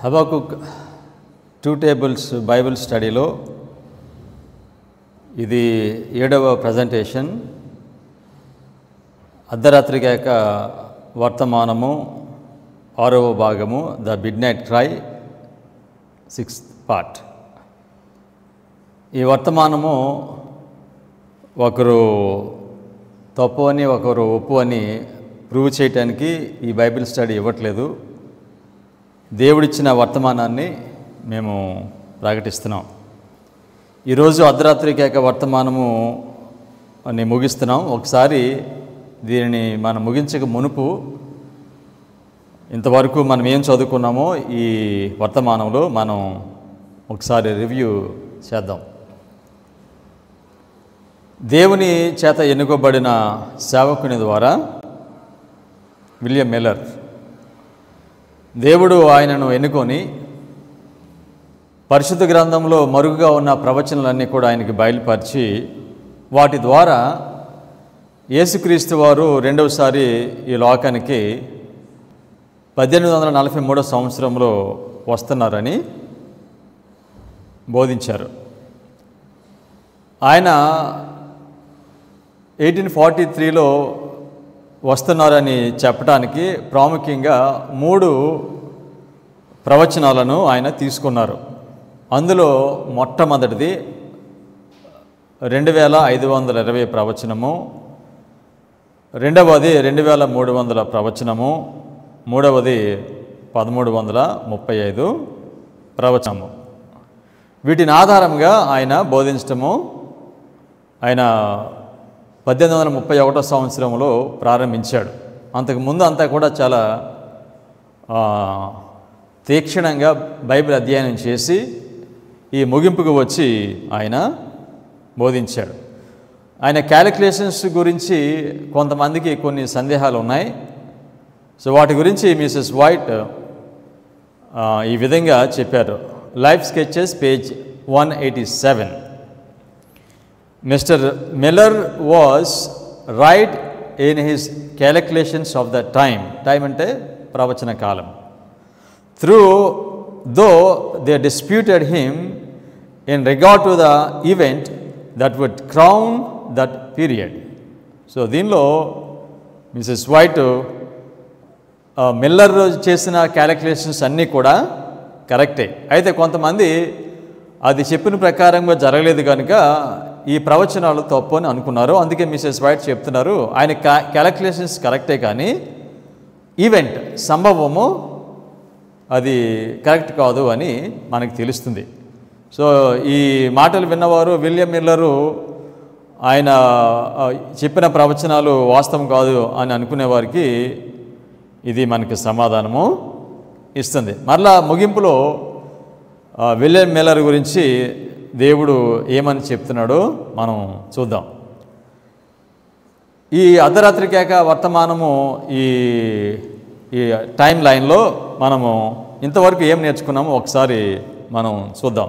Habakkuk 2 tables Bible స్టడీలో ఇది 7వ ప్రజెంటేషన్. అర్ధరాత్రి గాక వర్తమానము 6వ భాగము, the midnight cry 6th part. ఈ వర్తమానము ఒకరు తప్పు అని ఒకరు ఒప్పు అని ప్రూవ్ చేయటానికి ఈ బైబిల్ స్టడీ ఇవ్వట్లేదు. దేవుడిచ్చిన వర్తమానాన్ని మేము ప్రకటిస్తున్నాం. ఈరోజు అర్ధరాత్రి కేక వర్తమానము అని ముగిస్తున్నాం. ఒకసారి దీనిని మనం ముగించక మునుపు ఇంతవరకు మనం ఏం చదువుకున్నామో ఈ వర్తమానంలో మనం ఒకసారి రివ్యూ చేద్దాం. దేవుని చేత ఎన్నుకోబడిన సేవకుని ద్వారా విలియం మిల్లర్, దేవుడు ఆయనను ఎన్నుకొని పరిశుద్ధ గ్రంథంలో మరుగుగా ఉన్న ప్రవచనాలన్నీ కూడా ఆయనకి బయలుపరిచి వాటి ద్వారా యేసుక్రీస్తు వారు రెండవసారి ఈ లోకానికి 1843 సంవత్సరంలో వస్తున్నారని బోధించారు. ఆయన 1843లో వస్తున్నారని చెప్పడానికి ప్రాముఖ్యంగా 3 ప్రవచనాలను ఆయన తీసుకున్నారు. అందులో మొట్టమొదటిది 2520 ప్రవచనము, రెండవది 2300 ప్రవచనము, మూడవది 1335 ప్రవచనము. వీటిని ఆధారంగా ఆయన బోధించటము ఆయన 1831 సంవత్సరంలో ప్రారంభించాడు. అంతకుముందు అంతా కూడా చాలా తీక్షణంగా బైబిల్ అధ్యయనం చేసి ఈ ముగింపుకు వచ్చి ఆయన బోధించాడు. ఆయన క్యాలిక్యులేషన్స్ గురించి కొంతమందికి కొన్ని సందేహాలు ఉన్నాయి. సో వాటి గురించి మిసెస్ వైట్ ఈ విధంగా చెప్పారు. Life sketches page 187. Mr. Miller was right in his calculations of the time. Time ante pravachana kalam. Though they disputed him in regard to the event that would crown that period. So దీనిలో Mrs white Miller చేసిన calculations అన్నీ కూడా కరెక్టే. అయితే కొంతమంది అది చెప్పిన ప్రకారంగా జరగలేదు కనుక ఈ ప్రవచనాలు తప్పు అని అనుకున్నారు. అందుకే మిసెస్ వైట్ చెప్తున్నారు ఆయన క్యాలిక్యులేషన్స్ కరెక్టే కానీ ఈవెంట్ సంభవము అది కరెక్ట్ కాదు అని మనకు తెలుస్తుంది. సో ఈ మాటలు విన్నవారు విలియం మిల్లరు ఆయన చెప్పిన ప్రవచనాలు వాస్తవం కాదు అని అనుకునేవారికి ఇది మనకి సమాధానము ఇస్తుంది. మరలా ముగింపులో విలియం మిల్లర్ గురించి దేవుడు ఏమని చెప్తున్నాడో మనం చూద్దాం. ఈ అర్ధరాత్రి కేక వర్తమానము ఈ టైం లైన్లో మనము ఇంతవరకు ఏం నేర్చుకున్నామో ఒకసారి మనం చూద్దాం.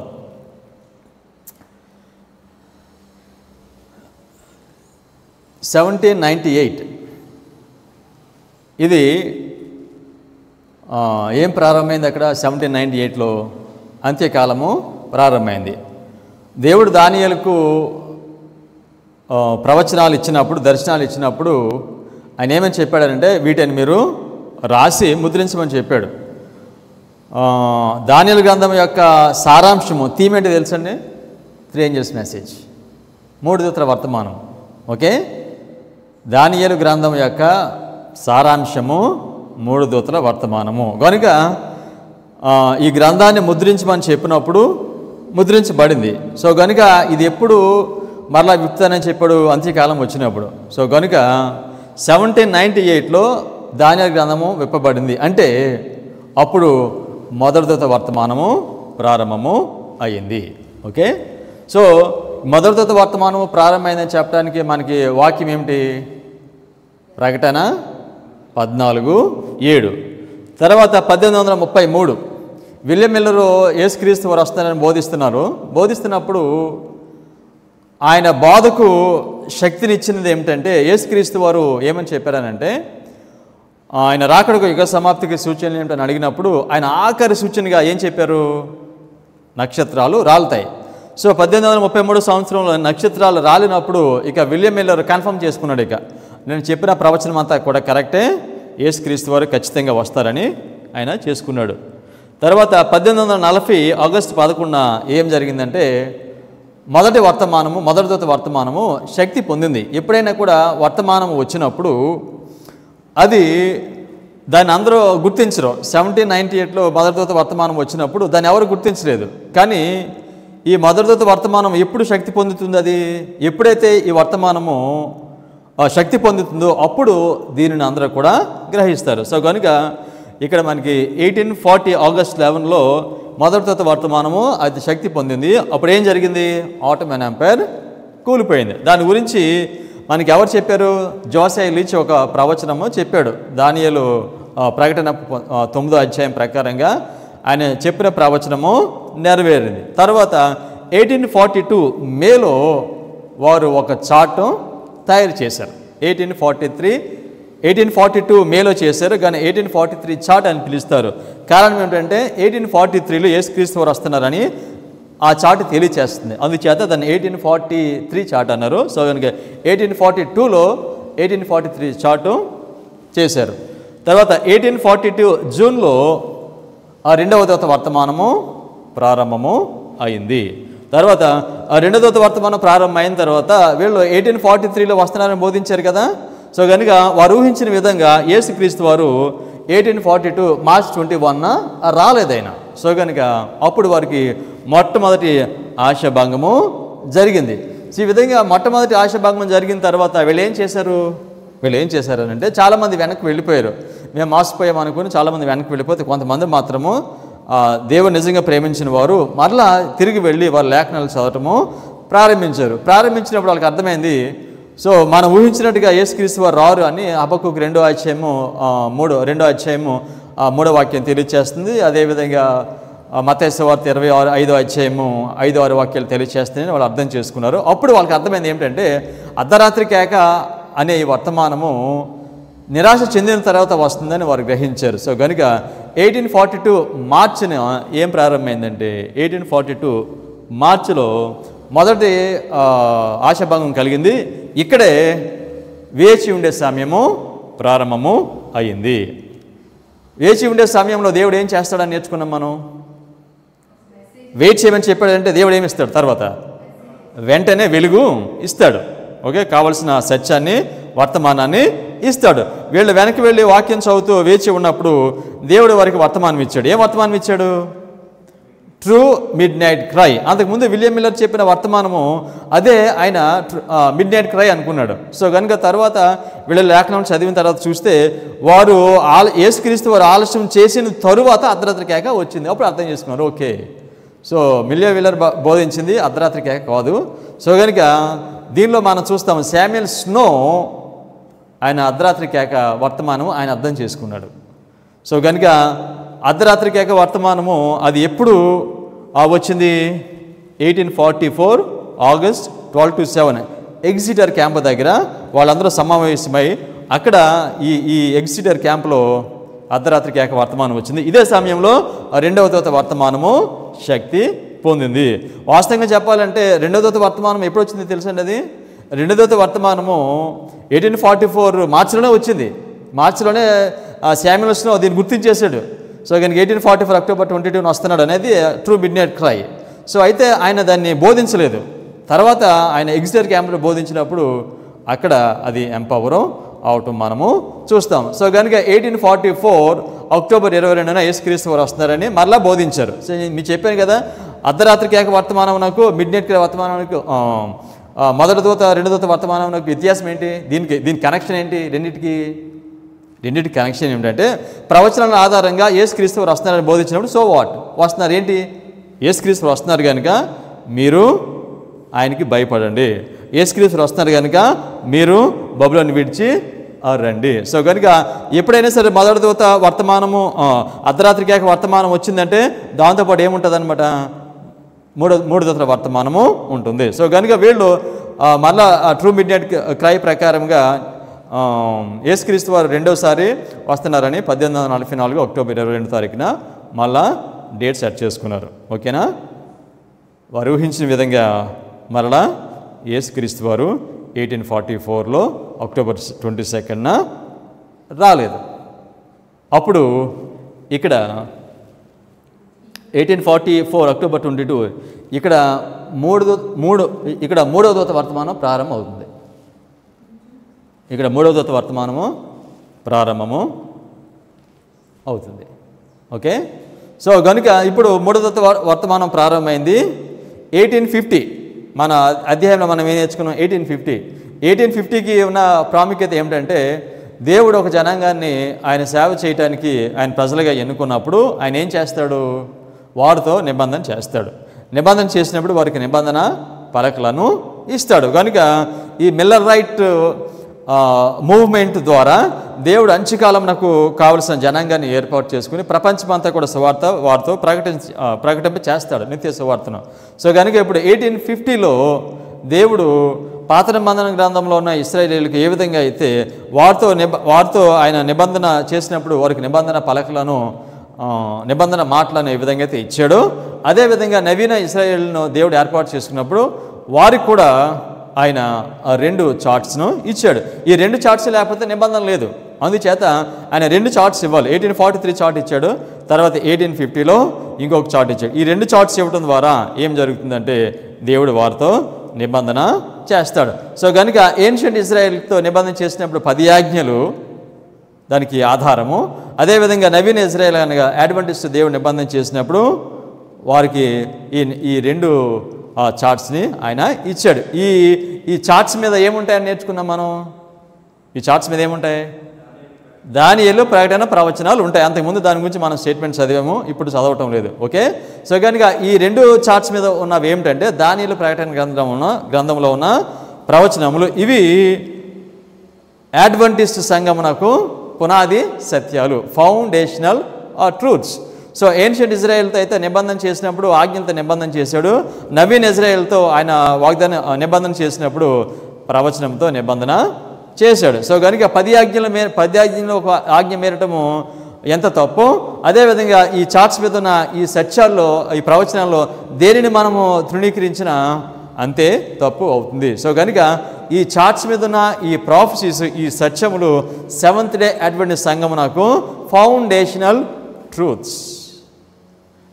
ఇది ఏం ప్రారంభమైంది అక్కడ 1798లో అంత్యకాలము ప్రారంభమైంది. దేవుడు దానియేలుకు ప్రవచనాలు ఇచ్చినప్పుడు, దర్శనాలు ఇచ్చినప్పుడు ఆయన ఏమని చెప్పాడంటే వీటిని మీరు రాసి ముద్రించమని చెప్పాడు. దానియేలు గ్రంథం యొక్క సారాంశము థీమ్ ఏంటి తెలుసండి? 3 ఏంజెల్స్ మెసేజ్, 3 దూతల వర్తమానం. ఓకే, దానియేలు గ్రంథం యొక్క సారాంశము 3 దూతల వర్తమానము. కనుక ఈ గ్రంథాన్ని ముద్రించమని చెప్పినప్పుడు ముద్రించబడింది. సో కనుక ఇది ఎప్పుడు మరలా విప్పుతానని చెప్పాడు? అంత్యకాలం వచ్చినప్పుడు. సో కనుక 1798లో దానియేలు గ్రంథము విప్పబడింది. అంటే అప్పుడు మొదటి దూత వర్తమానము ప్రారంభము అయ్యింది. ఓకే, సో మొదటి దూత వర్తమానము ప్రారంభమైందని చెప్పడానికి మనకి వాక్యం ఏమిటి? ప్రకటన 14:7. తర్వాత 1833 విలియం మిల్లరు యేసుక్రీస్తు వారు వస్తారని బోధిస్తున్నప్పుడు ఆయన బాధకు శక్తినిచ్చినది ఏమిటంటే యేసుక్రీస్తు వారు ఏమని చెప్పారనంటే ఆయన రాకడకు యుగ సమాప్తికి సూచనలు ఏమిటని అడిగినప్పుడు ఆయన ఆఖరి సూచనగా ఏం చెప్పారు? నక్షత్రాలు రాలుతాయి. సో 1833 సంవత్సరంలో నక్షత్రాలు రాలినప్పుడు ఇక విలియం మిల్లర్ కన్ఫర్మ్ చేసుకున్నాడు, ఇక నేను చెప్పిన ప్రవచనం అంతా కూడా కరెక్టే, యేసుక్రీస్తు వారు ఖచ్చితంగా వస్తారని ఆయన చేసుకున్నాడు. తర్వాత 1840 ఆగస్టు 11న ఏం జరిగిందంటే మొదటి దూత వర్తమానము శక్తి పొందింది. ఎప్పుడైనా కూడా వర్తమానం వచ్చినప్పుడు అది దాన్ని అందరూ గుర్తించరు. 1798లో మొదటి దూత వర్తమానం వచ్చినప్పుడు దాన్ని ఎవరు గుర్తించలేదు. కానీ ఈ మొదటి దూత వర్తమానం ఎప్పుడు శక్తి పొందుతుంది? అది ఎప్పుడైతే ఈ వర్తమానము శక్తి పొందుతుందో అప్పుడు దీనిని అందరూ కూడా గ్రహిస్తారు. సో కనుక ఇక్కడ మనకి 1840 ఆగస్ట్ 11లో మొదటి దూత వర్తమానము అది శక్తి పొందింది. అప్పుడు ఏం జరిగింది? ఆటోమన్ ఎంపైర్ కూలిపోయింది. దాని గురించి మనకి ఎవరు చెప్పారు? జోసియా లీచ్ ఒక ప్రవచనము చెప్పాడు. దానియేలు ప్రకటన 9వ అధ్యాయం ప్రకారంగా ఆయన చెప్పిన ప్రవచనము నెరవేరింది. తర్వాత 1842 మేలో వారు ఒక చార్ట్ తయారు చేశారు. 1842 మేలో చేశారు, కానీ 1843 చార్ట్ అని పిలుస్తారు. కారణం ఏంటంటే 1843లో యేసుక్రీస్తు వారు వస్తున్నారని ఆ చార్ట్ తెలియచేస్తుంది. అందుచేత దాన్ని 1843 చార్ట్ అన్నారు. సో కనుక 1842లో 1843 చార్టు చేశారు. తర్వాత 1842 జూన్లో ఆ రెండవ దూత వర్తమానము ప్రారంభము అయింది. తర్వాత ఆ రెండవ దూత వర్తమానం ప్రారంభమైన తర్వాత వీళ్ళు 1843లో వస్తున్నారని బోధించారు కదా. సో కనుక వారు ఊహించిన విధంగా యేసుక్రీస్తు వారు 1842 మార్చ్ 21న రాలేదైనా. సో కనుక అప్పుడు వారికి మొట్టమొదటి ఆశాభంగము జరిగింది. ఈ విధంగా మొట్టమొదటి ఆశాభంగం జరిగిన తర్వాత వీళ్ళు ఏం చేశారు అంటే చాలామంది వెనక్కి వెళ్ళిపోయారు. మేము మోసపోయాం అనుకుని చాలామంది వెనక్కి వెళ్ళిపోతే కొంతమంది మాత్రము దేవుడు నిజంగా ప్రేమించిన వారు మరలా తిరిగి వెళ్ళి వారి లేఖనాలు చదవటము ప్రారంభించినప్పుడు వాళ్ళకి అర్థమైంది, సో మనం ఊహించినట్టుగా యేసుక్రీస్తు వారు రారు అని హబక్కూకు 2వ అధ్యాయము 3వ వాక్యం తెలియజేస్తుంది. అదేవిధంగా మత్తయి సువార్త 25వ అధ్యాయము 5-6 వాక్యాలు తెలియజేస్తాయని వాళ్ళు అర్థం చేసుకున్నారు. అప్పుడు వాళ్ళకి అర్థమైంది ఏమిటంటే అర్ధరాత్రి కేక అనే ఈ వర్తమానము నిరాశ చెందిన తర్వాత వస్తుందని వారు గ్రహించారు. సో కనుక 1842 మార్చిన ఏం ప్రారంభమైందంటే 1842 మార్చిలో మొదటి ఆశాభంగం కలిగింది. ఇక్కడే వేచి ఉండే సమయము ప్రారంభము అయింది. వేచి ఉండే సమయంలో దేవుడు ఏం చేస్తాడని నేర్చుకున్నాం మనం. వెయిట్ చేయమని చెప్పాడంటే దేవుడు ఏమి ఇస్తాడు? తర్వాత వెంటనే వెలుగు ఇస్తాడు. ఓకే, కావలసిన సత్యాన్ని వర్తమానాన్ని ఇస్తాడు. వీళ్ళు వెనక్కి వెళ్ళి వాక్యం చదువుతూ వేచి ఉన్నప్పుడు దేవుడు వారికి వర్తమానం ఇచ్చాడు. ఏం వర్తమానం ఇచ్చాడు? True midnight cry. అంతకుముందు విలియం మిల్లర్ చెప్పిన వర్తమానము అదే ఆయన మిడ్ నైట్ క్రై అనుకున్నాడు. సో కనుక తర్వాత వీళ్ళ లేఖనం చదివిన తర్వాత చూస్తే వారు యేసుక్రీస్తు వారు ఆలస్యం చేసిన తరువాత అర్ధరాత్రి కేక వచ్చింది. అప్పుడు అర్థం చేసుకున్నారు, ఓకే, సో విలియం మిల్లర్ బోధించింది అర్ధరాత్రి కేక కాదు. సో కనుక దీనిలో మనం చూస్తాం శామ్యుయల్ స్నో ఆయన అర్ధరాత్రి కేక వర్తమానం ఆయన అర్థం చేసుకున్నాడు. సో కనుక అర్ధరాత్రి కేక వర్తమానము అది ఎప్పుడు వచ్చింది? 1844 ఆగస్ట్ 12 to 7 ఎగ్జిటర్ క్యాంప్ దగ్గర వాళ్ళందరూ సమావేశమై అక్కడ ఈ ఎగ్జిటర్ క్యాంప్లో అర్ధరాత్రి కేక వర్తమానం వచ్చింది. ఇదే సమయంలో రెండవ దూత వర్తమానము శక్తి పొందింది. వాస్తవంగా చెప్పాలంటే రెండవ దూత వర్తమానం ఎప్పుడు వచ్చింది తెలుసండి? అది రెండవ దూత వర్తమానము 1844 మార్చిలోనే వచ్చింది. మార్చిలోనే శామ్యుయల్ స్నో దీన్ని గుర్తించేశాడు. సో కనుక 1844 అక్టోబర్ 22 వస్తున్నాడు అనేది true midnight cry. So అయితే ఆయన దాన్ని బోధించలేదు. తర్వాత ఆయన ఎగ్జిటర్ క్యాంప్లో బోధించినప్పుడు అక్కడ అది ఎంపవర్ అవటం మనము చూస్తాం. సో కనుక 1844 అక్టోబర్ 22న యేసుక్రీస్తు వారు వస్తున్నారని మరలా బోధించారు. సో మీకు చెప్పాను కదా, అర్ధరాత్రి కేక వర్తమానమునకు మిడ్ నైట్ వర్తమానమునకు మొదటి దూత రెండో దూత వర్తమానమునకు వ్యత్యాసం ఏంటి? దీని కనెక్షన్ ఏంటి? రెండింటి కనెక్షన్ ఏమిటంటే ప్రవచనాల ఆధారంగా యేసుక్రీస్తు వారు వస్తున్నారని బోధించినప్పుడు సో వాట్ వస్తున్నారు ఏంటి? యేసుక్రీస్తు వారు వస్తున్నారు కనుక మీరు ఆయనకి భయపడండి. యేసుక్రీస్తు వారు వస్తున్నారు కనుక మీరు బబులోని విడిచి రండి. సో కనుక ఎప్పుడైనా సరే మొదటి దూత వర్తమానము అర్ధరాత్రి కేక వర్తమానం వచ్చిందంటే దాంతోపాటు ఏముంటుంది అనమాట? మూడు దూతల వర్తమానము ఉంటుంది. సో కనుక వీళ్ళు మళ్ళా ట్రూ మిడ్ నైట్ క్రై ప్రకారంగా యేసుక్రీస్తు వారు రెండోసారి వస్తున్నారని 1844 అక్టోబర్ 22 తారీఖున మళ్ళా డేట్ సెట్ చేసుకున్నారు. ఓకేనా? వారు ఊహించిన విధంగా మరలా యేసుక్రీస్తు వారు 1844లో అక్టోబర్ 22న రాలేదు. అప్పుడు ఇక్కడ 1844 అక్టోబర్ 22 ఇక్కడ మూడవ దూత వర్తమానం ప్రారంభం అవుతుంది. ఇక్కడ మూడవ దూత వర్తమానము ప్రారంభము అవుతుంది. ఓకే, సో కనుక ఇప్పుడు మూడవ దూత వర్తమానం ప్రారంభమైంది 1850. మన అధ్యాయంలో మనం ఏం నేర్చుకున్నాం? 1850కి ఉన్న ప్రాముఖ్యత ఏమిటంటే దేవుడు ఒక జనాంగాన్ని ఆయన సేవ చేయటానికి ఆయన ప్రజలుగా ఎన్నుకున్నప్పుడు ఆయన ఏం చేస్తాడు? వారితో నిబంధన చేస్తాడు. నిబంధన చేసినప్పుడు వారికి నిబంధన పలకలను ఇస్తాడు. కనుక ఈ మిల్లర్ రైట్ మూవ్మెంట్ ద్వారా దేవుడు అంచుకాలం నాకు కావలసిన జనాంగాన్ని ఏర్పాటు చేసుకుని ప్రపంచమంతా కూడా సువార్త వారితో ప్రకటింప చేస్తాడు, నిత్య సువార్తను. సో కనుక ఇప్పుడు 1850లో దేవుడు పాత నిబంధన గ్రంథంలో ఉన్న ఇశ్రాయేలీయులకు ఏ విధంగా అయితే వారితో ఆయన నిబంధన చేసినప్పుడు వారికి నిబంధన పలకలను నిబంధన మాటలను ఏ విధంగా అయితే ఇచ్చాడో అదేవిధంగా నవీన ఇశ్రాయేలును దేవుడు ఏర్పాటు చేసుకున్నప్పుడు వారికి కూడా ఆయన 2 చార్ట్స్ను ఇచ్చాడు. ఈ 2 చార్ట్స్ లేకపోతే నిబంధన లేదు. అందుచేత ఆయన 2 చార్ట్స్ ఇవ్వాలి. 1843 చార్ట్ ఇచ్చాడు, తర్వాత 1850లో ఇంకొక చార్ట్ ఇచ్చాడు. ఈ 2 చార్ట్స్ ఇవ్వడం ద్వారా ఏం జరుగుతుందంటే దేవుడు వారితో నిబంధన చేస్తాడు. సో కనుక ఏన్షియంట్ ఇజ్రాయెల్తో నిబంధన చేసినప్పుడు 10 ఆజ్ఞలు దానికి ఆధారము. అదేవిధంగా నవీన ఇజ్రాయెల్ అనగా అడ్వెంటిస్ట్ దేవుడు నిబంధన చేసినప్పుడు వారికి ఈ 2 చార్ట్స్ని ఆయన ఇచ్చాడు. ఈ చార్ట్స్ మీద ఏముంటాయని నేర్చుకున్నాం మనం. ఈ చార్ట్స్ మీద ఏముంటాయి? దానియేలు, ప్రకటన, ప్రవచనాలు ఉంటాయి. అంతకుముందు దాని గురించి మనం స్టేట్మెంట్ చదివాము, ఇప్పుడు చదవటం లేదు. ఓకే, సో కనుక ఈ 2 చార్ట్స్ మీద ఉన్నవి ఏమిటంటే దానియేలు, ప్రకటన గ్రంథంలో ఉన్న ప్రవచనములు. ఇవి అడ్వెంటిస్ట్ సంఘమునకు పునాది సత్యాలు, ఫౌండేషనల్ ట్రూత్స్. సో ఏన్షియంట్ ఇజ్రాయెల్తో అయితే నిబంధన చేసినప్పుడు ఆజ్ఞలతో నిబంధన చేశాడు. నవీన్ ఇజ్రాయెల్తో ఆయన నిబంధన చేసినప్పుడు ప్రవచనంతో నిబంధన చేశాడు. సో కనుక 10 ఆజ్ఞలో ఒక ఆజ్ఞ మేరటము ఎంత తప్పు, అదేవిధంగా ఈ చార్ట్స్ మీద ఉన్న ఈ సత్యాల్లో ఈ ప్రవచనాల్లో దేనిని మనము తృణీకరించినా అంతే తప్పు అవుతుంది. సో కనుక ఈ చార్ట్స్ మీద ఉన్న ఈ ప్రాఫెసీస్, ఈ సత్యములు సెవెంత్ డే అడ్వెంటిస్ట్ సంఘమునకు ఫౌండేషనల్ ట్రూత్స్.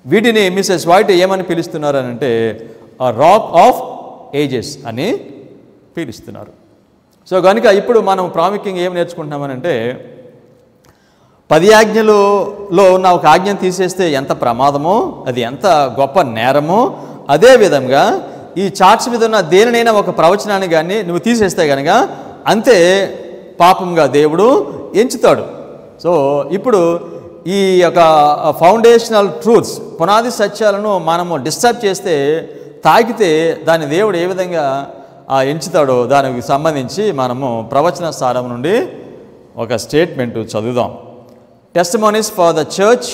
వీటిని మిసెస్ వైట్ ఏమని పిలుస్తున్నారు అని అంటే రాక్ ఆఫ్ ఏజెస్ అని పిలుస్తున్నారు. సో కనుక ఇప్పుడు మనం ప్రాముఖ్యంగా ఏం నేర్చుకుంటున్నామనంటే 10 ఆజ్ఞలలో ఉన్న ఒక ఆజ్ఞను తీసేస్తే ఎంత ప్రమాదమో, అది ఎంత గొప్ప నేరమో, అదేవిధంగా ఈ చార్ట్స్ మీద ఉన్న దేనినైనా ఒక ప్రవచనాన్ని కానీ నువ్వు తీసేస్తే కనుక అంతే పాపంగా దేవుడు ఎంచుతాడు. సో ఇప్పుడు ఈ యొక్క ఫౌండేషనల్ ట్రూత్స్, పునాది సత్యాలను మనము డిస్టర్బ్ చేస్తే, తాకితే దాన్ని దేవుడు ఏ విధంగా ఎంచుతాడో దానికి సంబంధించి మనము ప్రవచన సారం నుండి ఒక స్టేట్మెంట్ చదువుదాం. Testimonies for the church,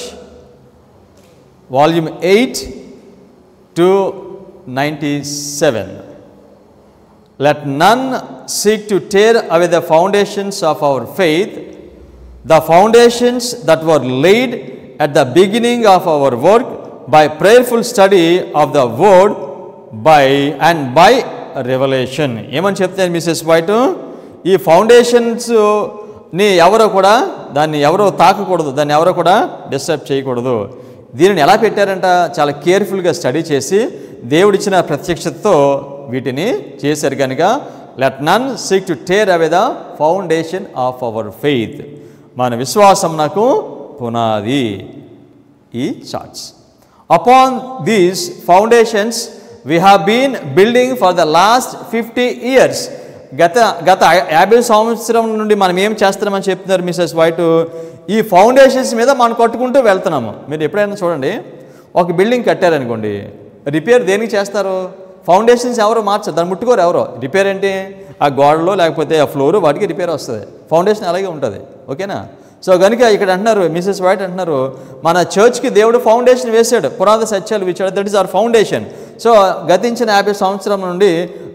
volume 8-97. Let none seek to tear away the foundations of our faith, the foundations that were laid at the beginning of our work by prayerful study of the word by revelation. ఏమని చెప్తారు Mrs white? ఈ ఫౌండేషన్స్ని ఎవరో కూడా దాన్ని ఎవరో తాకకూడదు, దాన్ని ఎవరో కూడా డిస్టర్బ్ చేయకూడదు. దీనిని ఎలా పెట్టారంట? చాలా కేర్ఫుల్గా స్టడీ చేసి దేవుడిచ్చిన ప్రత్యక్షతతో వీటిని చేశారు. కనుక let none seek to tear away the foundation of our faith. మన విశ్వాసం నాకు పునాది ఈ charts. Upon these foundations we have been building for the last 50 years. గత 50 సంవత్సరం నుండి మనం ఏం చేస్తున్నామని చెప్తున్నారు మిసెస్ వైట్? ఈ ఫౌండేషన్స్ మీద మనం కట్టుకుంటూ వెళ్తున్నాము. మీరు ఎప్పుడైనా చూడండి, ఒక బిల్డింగ్ కట్టారనుకోండి, రిపేర్ దేనికి చేస్తారు? ఫౌండేషన్స్ ఎవరో మార్చారు, దాన్ని ముట్టుకోరు ఎవరో. రిపేర్ ఏంటి? ఆ గోడలో లేకపోతే ఆ ఫ్లోరు వాటికి రిపేర్ వస్తుంది. ఫౌండేషన్ అలాగే ఉంటుంది. ఓకేనా? సో కనుక ఇక్కడ అంటున్నారు, మిసెస్ వైట్ అంటున్నారు, మన చర్చ్కి దేవుడు ఫౌండేషన్ వేశాడు, పునాది సత్యాలు ఇచ్చాడు. That is our foundation. So గతించిన 50 సంవత్సరం నుండి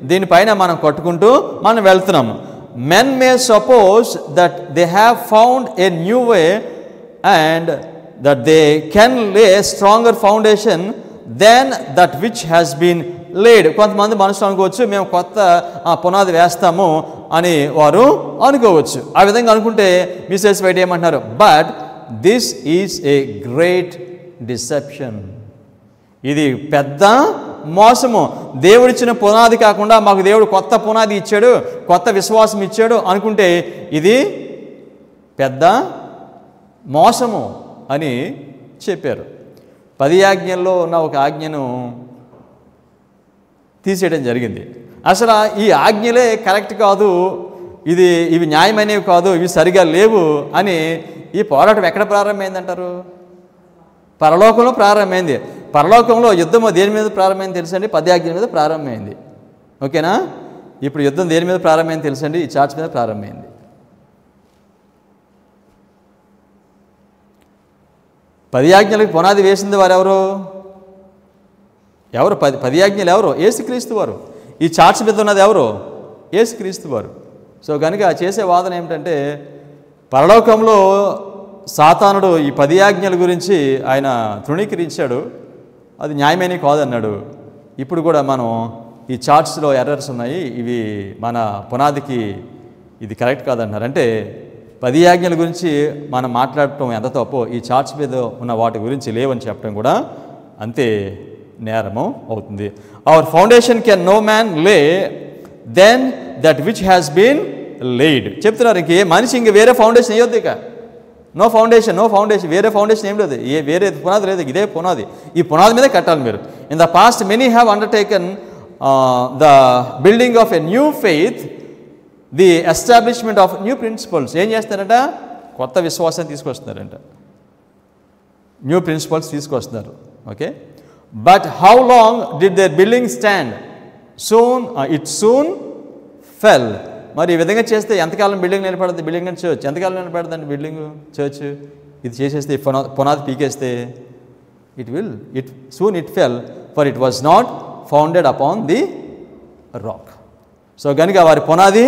దీనిపైన మనం కట్టుకుంటూ మనం వెళ్తున్నాము. men may suppose that they have found a new way and that they can lay a stronger foundation than that which has been laid. కొంతమంది మనుషులు అనుకోవచ్చు మేము కొత్త పునాది వేస్తాము అని వారు అనుకోవచ్చు. ఆ విధంగా అనుకుంటే మిసెస్ వైట్ ఏమంటున్నారు, but this is a great deception. ఇది పెద్ద మోసము. దేవుడిచ్చిన పునాది కాకుండా మాకు దేవుడు కొత్త పునాది ఇచ్చాడు, కొత్త విశ్వాసం ఇచ్చాడు అనుకుంటే ఇది పెద్ద మోసము అని చెప్పారు. 10 ఆజ్ఞల్లో ఉన్న ఒక ఆజ్ఞను తీసేయడం జరిగింది. అసలు ఈ ఆజ్ఞలే కరెక్ట్ కాదు, ఇవి న్యాయమైనవి కాదు, ఇవి సరిగా లేవు అని ఈ పోరాటం ఎక్కడ ప్రారంభమైందంటారు? పరలోకంలో ప్రారంభమైంది. పరలోకంలో యుద్ధం దేని మీద ప్రారంభమైంది తెలుసండి? 10 ఆజ్ఞల మీద ప్రారంభమైంది. ఓకేనా? ఇప్పుడు యుద్ధం దేని మీద ప్రారంభమైంది తెలుసండి? ఈ చర్చ్ మీద ప్రారంభమైంది. 10 ఆజ్ఞలకు పునాది వేసింది వారెవరు? ఎవరు? 10 ఆజ్ఞలు ఎవరు? యేసుక్రీస్తు వారు. ఈ చర్చ్ మీద ఉన్నది ఎవరు? యేసుక్రీస్తు వారు. సో కనుక చేసే వాదన ఏమిటంటే పరలోకంలో సాతానుడు ఈ 10 ఆజ్ఞల గురించి ఆయన తృణీకరించాడు, అది న్యాయమైనవి కాదన్నాడు. ఇప్పుడు కూడా మనం ఈ చార్ట్స్లో ఎర్రర్స్ ఉన్నాయి, ఇవి మన పునాదికి ఇది కరెక్ట్ కాదన్నారు. అంటే 10 ఆజ్ఞల గురించి మనం మాట్లాడటం ఎంత తప్పో ఈ చార్ట్స్ మీద ఉన్న వాటి గురించి లేవని చెప్పడం కూడా అంతే నేరము అవుతుంది. Our foundation can no man lay than that which has been laid. చెప్తున్నారు ఇంకే మనిషి ఇంక వేరే ఫౌండేషన్ వేయొద్దు. ఇక నో ఫౌండేషన్ వేరే ఫౌండేషన్ ఏం లేదు, వేరే పునాది లేదు, ఇదే పునాది. ఈ పునాది మీదే కట్టాలి మీరు. In the past many have undertaken the building of a new faith, the establishment of new principles. ఏం చేస్తారంట? కొత్త విశ్వాసాన్ని తీసుకొస్తున్నారంట, న్యూ ప్రిన్సిపల్స్ తీసుకొస్తున్నారు. Okay, but how long did their building stand? It soon fell. మరి ఈ విధంగా చేస్తే ఎంతకాలం బిల్డింగ్ నిలబడుతుంది? బిల్డింగ్ అండ్ చర్చ్ ఎంతకాలం నిలబడుతుందండి? బిల్డింగ్ చర్చ్ ఇది చేసేస్తే పునాది పీకేస్తే it fell for it was not founded upon the rock. So కనుక వారి పునాది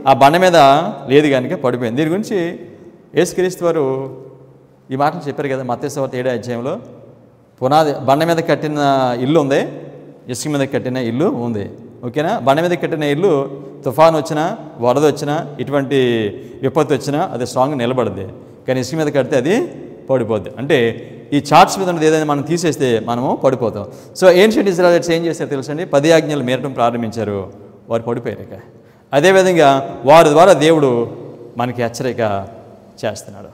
ఆ బండ మీద లేదు కనుక పడిపోయింది. దీని గురించి యేసుక్రీస్తు వారు ఈ మాటలు చెప్పారు కదా మత్తయి సువార్త 7వ అధ్యాయంలో. పునాది బండ మీద కట్టిన ఇల్లు ఉంది, ఇసుక మీద కట్టిన ఇల్లు ఉంది. ఓకేనా? బండ మీద కట్టిన ఇల్లు తుఫాను వచ్చినా, వరద వచ్చినా, ఇటువంటి విపత్తు వచ్చినా అది స్ట్రాంగ్గా నిలబడదు. కానీ ఇసుక మీద కడితే అది పడిపోద్ది. అంటే ఈ చార్ట్స్ మీద ఉన్నది ఏదైనా మనం తీసేస్తే మనము పడిపోతాం. సో ఏన్షియంట్ ఇజ్రాయెలైట్స్ ఏం చేశారు తెలుసండి? 10 ఆజ్ఞలు మీరటం ప్రారంభించారు, వారు పడిపోయారు. ఇక అదేవిధంగా వారి ద్వారా దేవుడు మనకి హెచ్చరిక చేస్తున్నాడు.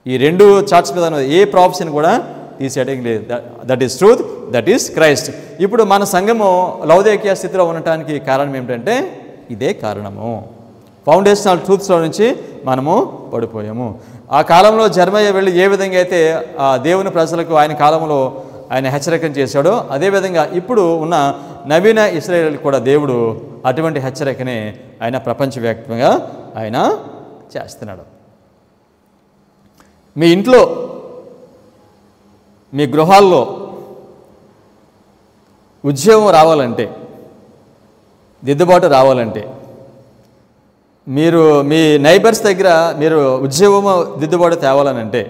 ఈ 2 చార్ట్స్ మీద ఏ ప్రాఫెషన్ కూడా తీసేయడం లేదు. That is truth, that is Christ. ఇప్పుడు మన సంఘము లౌదేకియా స్థితిలో ఉండటానికి కారణం ఏమిటంటే ఇదే కారణము. ఫౌండేషనల్ ట్రూత్స్లో నుంచి మనము పడిపోయాము. ఆ కాలంలో జెరమయ్య వెళ్ళి ఏ విధంగా అయితే ఆ దేవుని ప్రజలకు ఆయన కాలంలో ఆయన హెచ్చరికను చేశాడో అదేవిధంగా ఇప్పుడు ఉన్న నవీన ఇశ్రాయేలు కూడా దేవుడు అటువంటి హెచ్చరికనే ఆయన ప్రపంచవ్యాప్తంగా ఆయన చేస్తున్నాడు. మీ ఇంట్లో, మీ గృహాల్లో ఉద్యోగం రావాలంటే, దిద్దుబాటు రావాలంటే, మీరు మీ నైబర్స్ దగ్గర మీరు ఉద్యోగం దిద్దుబాటు తేవాలనంటే,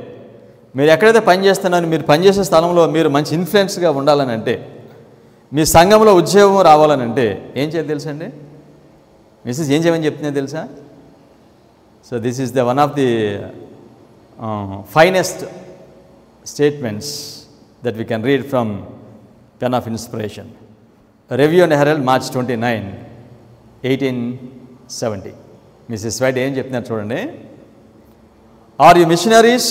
మీరు ఎక్కడైతే పనిచేస్తున్నారో మీరు పనిచేసే స్థలంలో మీరు మంచి ఇన్ఫ్లుయెన్స్గా ఉండాలనంటే, మీ సంఘంలో ఉద్యోగం రావాలనంటే ఏం చేయాలి తెలుసండి? మిస్సెస్ ఏం చేయమని చెప్తుందో తెలుసా? So this is the one of the finest statements that we can read from Pen of Inspiration. Review and Herald, March 29, 1870. Mrs. White ఏం చెప్తున్నారు చూడండి. Are you missionaries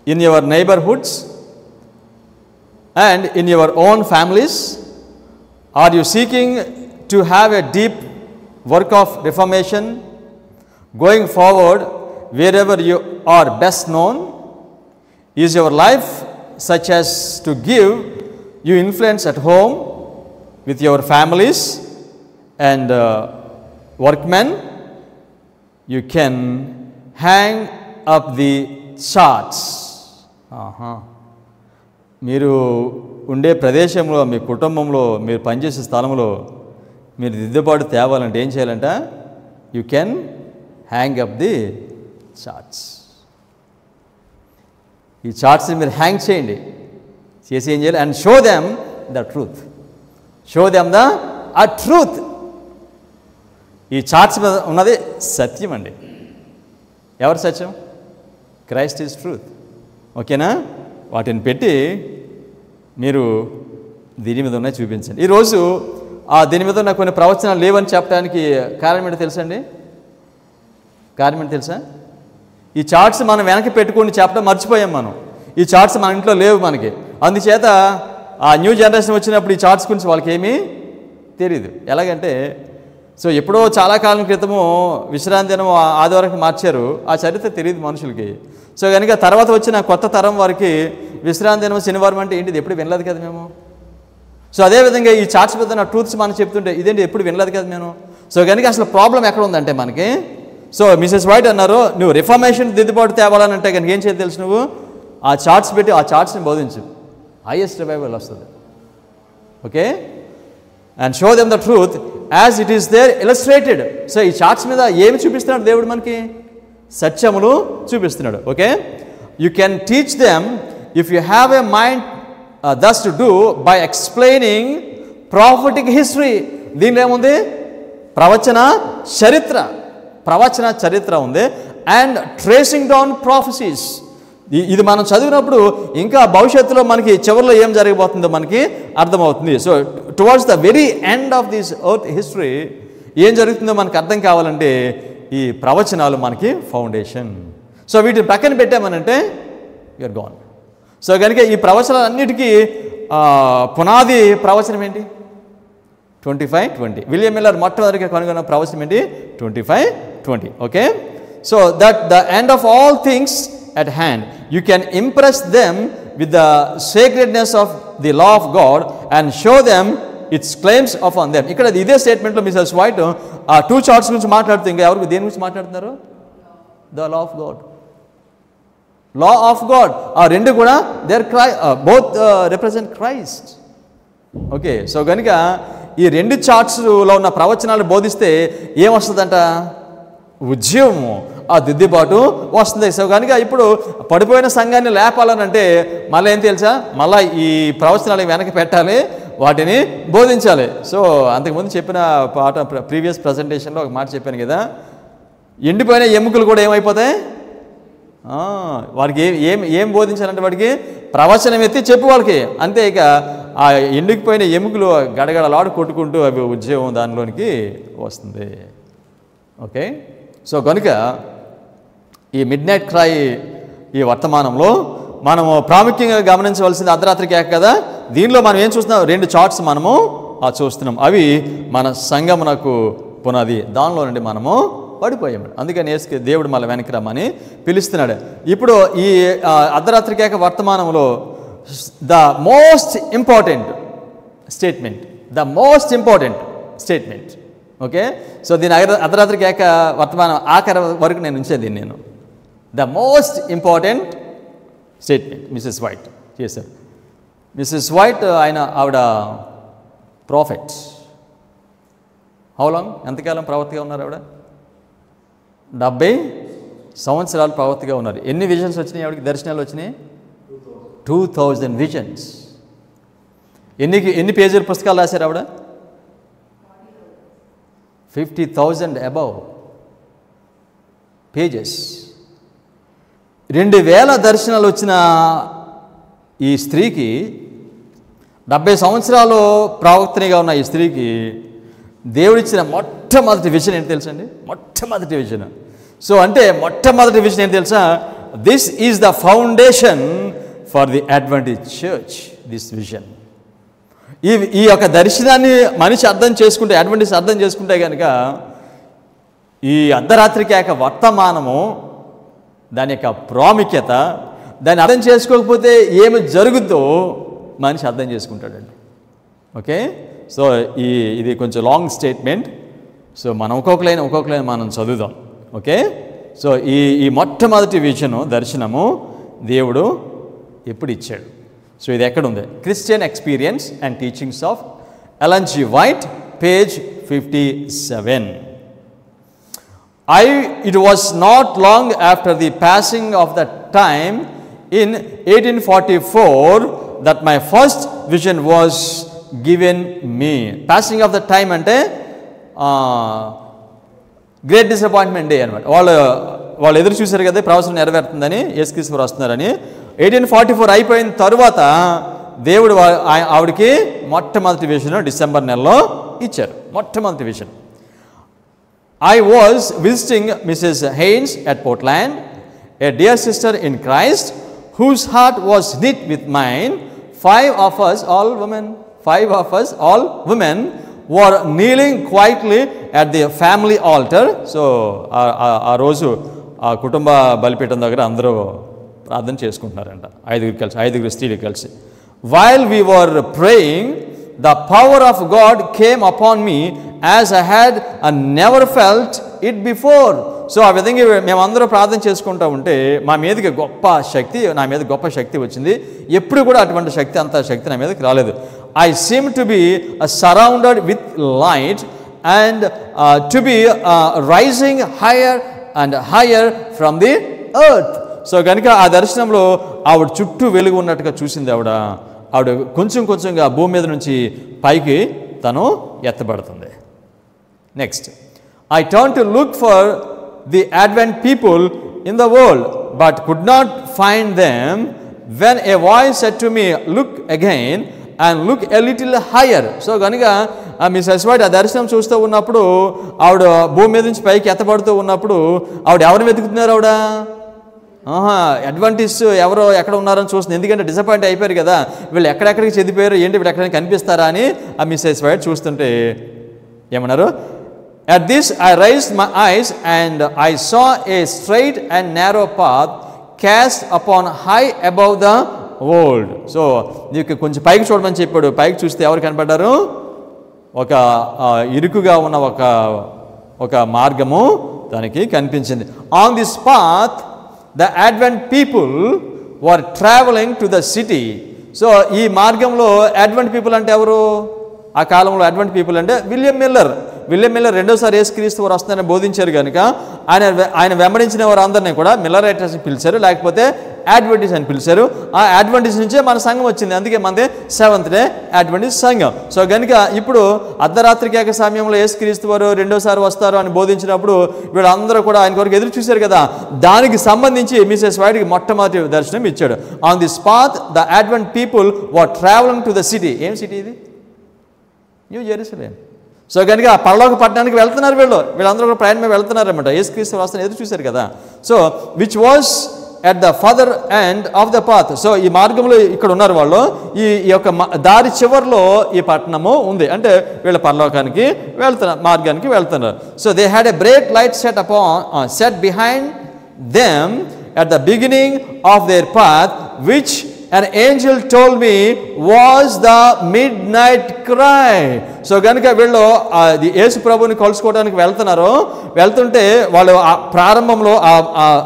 in your neighborhoods and in your own families? Are you seeking to have a deep work of reformation going forward wherever you are best known? Is your life such as to give you influence at home with your families and workmen? You can hang up the charts. మీరు ఉండే ప్రదేశంలో, మీ కుటుంబంలో, మీరు పనిచేసే స్థలంలో మీరు దిద్దుబాటు తేవాలంటే ఏం చేయాలంట? You can hang up the charts. ఈ చార్ట్స్ని మీరు హ్యాంగ్ చేయండి, చేసి ఏం చేయాలి? And show them the truth. Show them the truth. ఈ చార్ట్స్ మీద ఉన్నది సత్యం అండి. ఎవరు సత్యం? Christ is truth. ఓకేనా? వాటిని పెట్టి మీరు దీని మీద ఉన్నాయి చూపించండి. ఈరోజు దీని మీద ఉన్న కొన్ని ప్రవచనాలు లేవని చెప్పడానికి కారణం ఏంటో తెలుసా అండి? కారణం ఏంటో తెలుసా? ఈ చార్ట్స్ మనం వెనక్కి పెట్టుకొని చెప్పడం మర్చిపోయాం మనం. ఈ చార్ట్స్ మన ఇంట్లో లేవు మనకి. అందుచేత ఆ న్యూ జనరేషన్ వచ్చినప్పుడు ఈ చార్ట్స్ గురించి వాళ్ళకి ఏమీ తెలియదు. ఎలాగంటే ఎప్పుడో చాలా కాలం క్రితము విశ్రాంతి దినం ఆదివారం మార్చారు. ఆ చరిత్ర తెలియదు మనుషులకి. కనుక తర్వాత వచ్చిన కొత్త తరం వారికి విశ్రాంతి దినం శనివారం అంటే ఏంటిది ఎప్పుడు వినలేదు కదా మేము. అదేవిధంగా ఈ చార్ట్స్ మీద నా ట్రూత్స్ మనం చెప్తుంటే ఇదేంటి ఎప్పుడు వినలేదు కదా నేను. కనుక అసలు ప్రాబ్లం ఎక్కడ ఉందంటే మనకి మిసెస్ వైట్ అన్నారు, నువ్వు రిఫార్మేషన్ దిద్దుబాటు తేవాలనంటే కనుక ఏం చేయాలి తెలుసు? నువ్వు ఆ చార్ట్స్ పెట్టి ఆ చార్ట్స్ని బోధించు, హైయెస్ట్ రివైవల్ వస్తుంది. Okay? And show them the truth as it is there illustrated. ఈ చార్ట్స్ మీద ఏమి చూపిస్తున్నాడు దేవుడు? మనకి సత్యములు చూపిస్తున్నాడు. Okay? You can teach them if you have a mind thus to do by explaining prophetic history. దీనిలో ఏముంది? ప్రవచన చరిత్ర ఉంది. And tracing down prophecies. ఇది మనం చదివినప్పుడు ఇంకా భవిష్యత్తులో మనకి చివరిలో ఏం జరగబోతుందో మనకి అర్థమవుతుంది. Towards the very end of this earth history ఏం జరుగుతుందో మనకు అర్థం కావాలంటే ఈ ప్రవచనాలు మనకి ఫౌండేషన్. వీటిని పక్కన పెట్టామనంటే యూఆర్ గాన్. కనుక ఈ ప్రవచనాలన్నిటికీ పునాది ప్రవచనం ఏంటి? 25:20. విలియం మిల్లర్ మొట్టమొదటిగా కనుగొన్న ప్రవచనం ఏంటి? 25:20. Okay? That the end of all things at hand, you can impress them with the sacredness of the law of God and show them its claims upon them. ఇక్కడ ఇదే స్టేట్మెంట్లో మిసెస్ వైట్ ఆ 2 charts గురించి మాట్లాడుతూ ఇంకా ఎవరికి దేని గురించి మాట్లాడుతున్నారు? The law of God. Law of God. ఆ రెండు కూడా they're both represent Christ. Okay? కనుక ఈ 2 చార్ట్స్లో ఉన్న ప్రవచనాలు బోధిస్తే ఏమొస్తుందంట? ఉద్యమము, ఆ దిద్దుబాటు వస్తుంది. కనుక ఇప్పుడు పడిపోయిన సంఘాన్ని లేపాలనంటే మళ్ళీ ఏం తెలుసా? మళ్ళీ ఈ ప్రవచనాలు వెనక్కి పెట్టాలి, వాటిని బోధించాలి. అంతకుముందు చెప్పిన పాట ప్రీవియస్ ప్రజెంటేషన్లో ఒక మాట చెప్పాను కదా, ఎండిపోయిన ఎముకలు కూడా ఏమైపోతాయి? వాడికి ఏం బోధించాలంటే వాడికి ప్రవచనం ఎత్తి చెప్పు వాళ్ళకి అంతే. ఇక ఆ ఎండిపోయిన ఎముకలు గడగడలాడు కొట్టుకుంటూ అవి ఉద్యోగం దానిలోనికి వస్తుంది. ఓకే? కనుక ఈ మిడ్ నైట్ క్రై ఈ వర్తమానంలో మనము ప్రాముఖ్యంగా గమనించవలసింది అర్ధరాత్రి కేక కదా. దీనిలో మనం ఏం చూస్తున్నాం? 2 చార్ట్స్ మనము చూస్తున్నాం. అవి మన సంఘమునకు పునాది. దానిలో నుండి మనము పడిపోయాము. అందుకని దేవుడు మళ్ళీ వెనక్కి రమ్మని పిలుస్తున్నాడు. ఇప్పుడు ఈ అర్ధరాత్రి కేక వర్తమానంలో the most important statement okay? దీని అర్ధరాత్రి కేక వర్తమానం ఆఖరి వరకు నేను ఉంచేది. నేను the most important statement Mrs white చేశారు. మిసెస్ వైట్ ఆవిడ ప్రాఫెట్. How long? ఎంతకాలం ప్రవక్తగా ఉన్నారు ఆవిడ? 70 సంవత్సరాలు ప్రవక్తగా ఉన్నారు. ఎన్ని విజన్స్ వచ్చినాయి ఆవిడకి? దర్శనాలు వచ్చినాయి 2000 విజన్స్. ఎన్ని పేజీల పుస్తకాలు రాశారు ఆవిడ? 50,000 అబౌవ్ పేజెస్. 2000 దర్శనాలు వచ్చిన ఈ స్త్రీకి, 70 సంవత్సరాలు ప్రవక్తనిగా ఉన్న ఈ స్త్రీకి దేవుడిచ్చిన మొట్టమొదటి విజన్ ఏంటి తెలుసండి? మొట్టమొదటి విజన్. అంటే మొట్టమొదటి విజన్ ఏంటి తెలుసా? This is the foundation for the Adventist church. This vision, ఈ యొక్క దర్శనాన్ని మనిషి అర్థం చేసుకుంటే, అడ్వెంటిస్ట్ అర్థం చేసుకుంటే కనుక ఈ అర్ధరాత్రి కేక వర్తమానము, దాని యొక్క ప్రాముఖ్యత, దాన్ని అర్థం చేసుకోకపోతే ఏమి జరుగుద్దో మనిషి అర్థం చేసుకుంటాడండి. ఓకే? ఇది కొంచెం లాంగ్ స్టేట్మెంట్. మనం ఒక్కొక్క లైన్ మనం చదువుదాం. ఓకే? ఈ మొట్టమొదటి విజను, దర్శనము దేవుడు ఎప్పుడు ఇచ్చాడు? ఇది ఎక్కడుంది? Christian experience and teachings of Elon G white, page 57. It was not long after the passing of that time in 1844 that my first vision was given me. Passing of the time అంటే great disappointment day అనమాట. వాళ్ళు ఎదురు చూశారు కదా ప్రవచనం నెరవేరుతుందని, యేసుక్రీస్తు వారు వస్తున్నారని. 1844 అయిపోయిన తరువాత దేవుడు ఆవిడకి మొట్టమొదటి విజన్ డిసెంబర్ నెలలో ఇచ్చారు. మొట్టమొదటి vision. I was visiting Mrs. Haynes at Portland, a dear sister in Christ, whose heart was knit with mine. Five of us, all women, were kneeling quietly at the family altar. So, ఆ రోజు ఆ కుటుంబ బలిపీఠం దగ్గర అందరూ ప్రార్థన చేసుకుంటున్నారంట, ఐదుగురు స్త్రీలు కలిసి. While we were praying, the power of God came upon me as I had never felt it before. So ఆ విధంగా మేమందరూ ప్రార్థన చేసుకుంటూ ఉంటే నా మీద గొప్ప శక్తి వచ్చింది. ఎప్పుడు కూడా అటువంటి అంత శక్తి నా మీదకి రాలేదు. I seemed to be surrounded with light and to be rising higher and higher from the earth. So కనుక ఆ దర్శనంలో ఆవిడ చుట్టూ వెలుగు ఉన్నట్టుగా చూసింది. ఆవిడ కొంచెంగా భూమి మీద నుంచి పైకి తను ఎత్తబడుతుంది. Next, I turned to look for the Advent people in the world, but could not find them. When a voice said to me, look again and look a little higher. So కనుక missus white ఆ దర్శనం చూస్తూ ఉన్నప్పుడు, ఆవిడ భూమి మీద నుంచి పైకి ఎత్తబడుతూ ఉన్నప్పుడు ఆవిడ ఎవరిని వెతుకుతున్నారు? అడ్వాంటిస్ట్ ఎవరో ఎక్కడ ఉన్నారని చూస్తుంది. ఎందుకంటే డిసప్పాయింట్ అయిపోయారు కదా, వీళ్ళు ఎక్కడెక్కడికి చెదిపోయారు, ఏంటి వీళ్ళు ఎక్కడికి కనిపిస్తారా అని ఆ మిస్సెస్ వైట్ చూస్తుంటే ఏమన్నారు? At this I raised my eyes and I saw a straight and narrow path cast upon high above the world. So నీకు కొంచెం పైకి చూడమని చెప్పాడు. పైకి చూస్తే ఎవరు కనపడ్డారు? ఒక ఇరుకుగా ఉన్న ఒక మార్గము దానికి కనిపించింది. On this path the Advent people were traveling to the city. So ఈ మార్గంలో అడ్వెంట్ పీపుల్ అంటే ఎవరు? ఆ కాలంలో అడ్వెంట్ పీపుల్ అంటే విలియం మిల్లర్ రెండోసారి యేసుక్రీస్తు వారు వస్తారని బోధించారు కనుక ఆయన వెంబడించిన వారు అందరినీ కూడా మిల్లరైటర్స్ అని పిలిచారు, లేకపోతే అడ్వెంటిస్ట్ అని పిలిచారు. ఆ అడ్వెంటిస్ట్ నుంచే మన సంఘం వచ్చింది. అందుకే మనది సెవెంత్ డే అడ్వెంటిస్ట్ సంఘం. సో కనుక ఇప్పుడు అర్ధరాత్రి కేక సమయంలో యేసుక్రీస్తు వారు రెండోసారి వస్తారు అని బోధించినప్పుడు వీళ్ళందరూ కూడా ఆయన కొరకు ఎదురు చూశారు కదా, దానికి సంబంధించి మిసెస్ వైట్కి మొట్టమొదటి దర్శనం ఇచ్చాడు. On this path the advent people were travelling to the city. ఏం సిటీ ఇది? New Jerusalem. సో కనుక ఆ పరలోక పట్టణానికి వెళ్తున్నారు వీళ్ళందరూ కూడా ప్రయాణమే వెళ్తున్నారన్నమాట. యేసుక్రీస్తు వస్తారని ఎదురు చూశారు కదా. So which was at the further end of the path. So ఈ మార్గంలో ఇక్కడ ఉన్నారు వాళ్ళు. ఈ యొక్క దారి చివరిలో ఈ పట్టణము ఉంది. అంటే వీళ్ళ పరలోకానికి మార్గానికి వెళ్తున్నారు. So they had a break light set behind them at the beginning of their path, which an angel told me was the midnight cry. So కనుక వీళ్ళు యేసు ప్రభువుని కలుసుకోవడానికి వెళ్తుంటే వాళ్ళు ప్రారంభంలో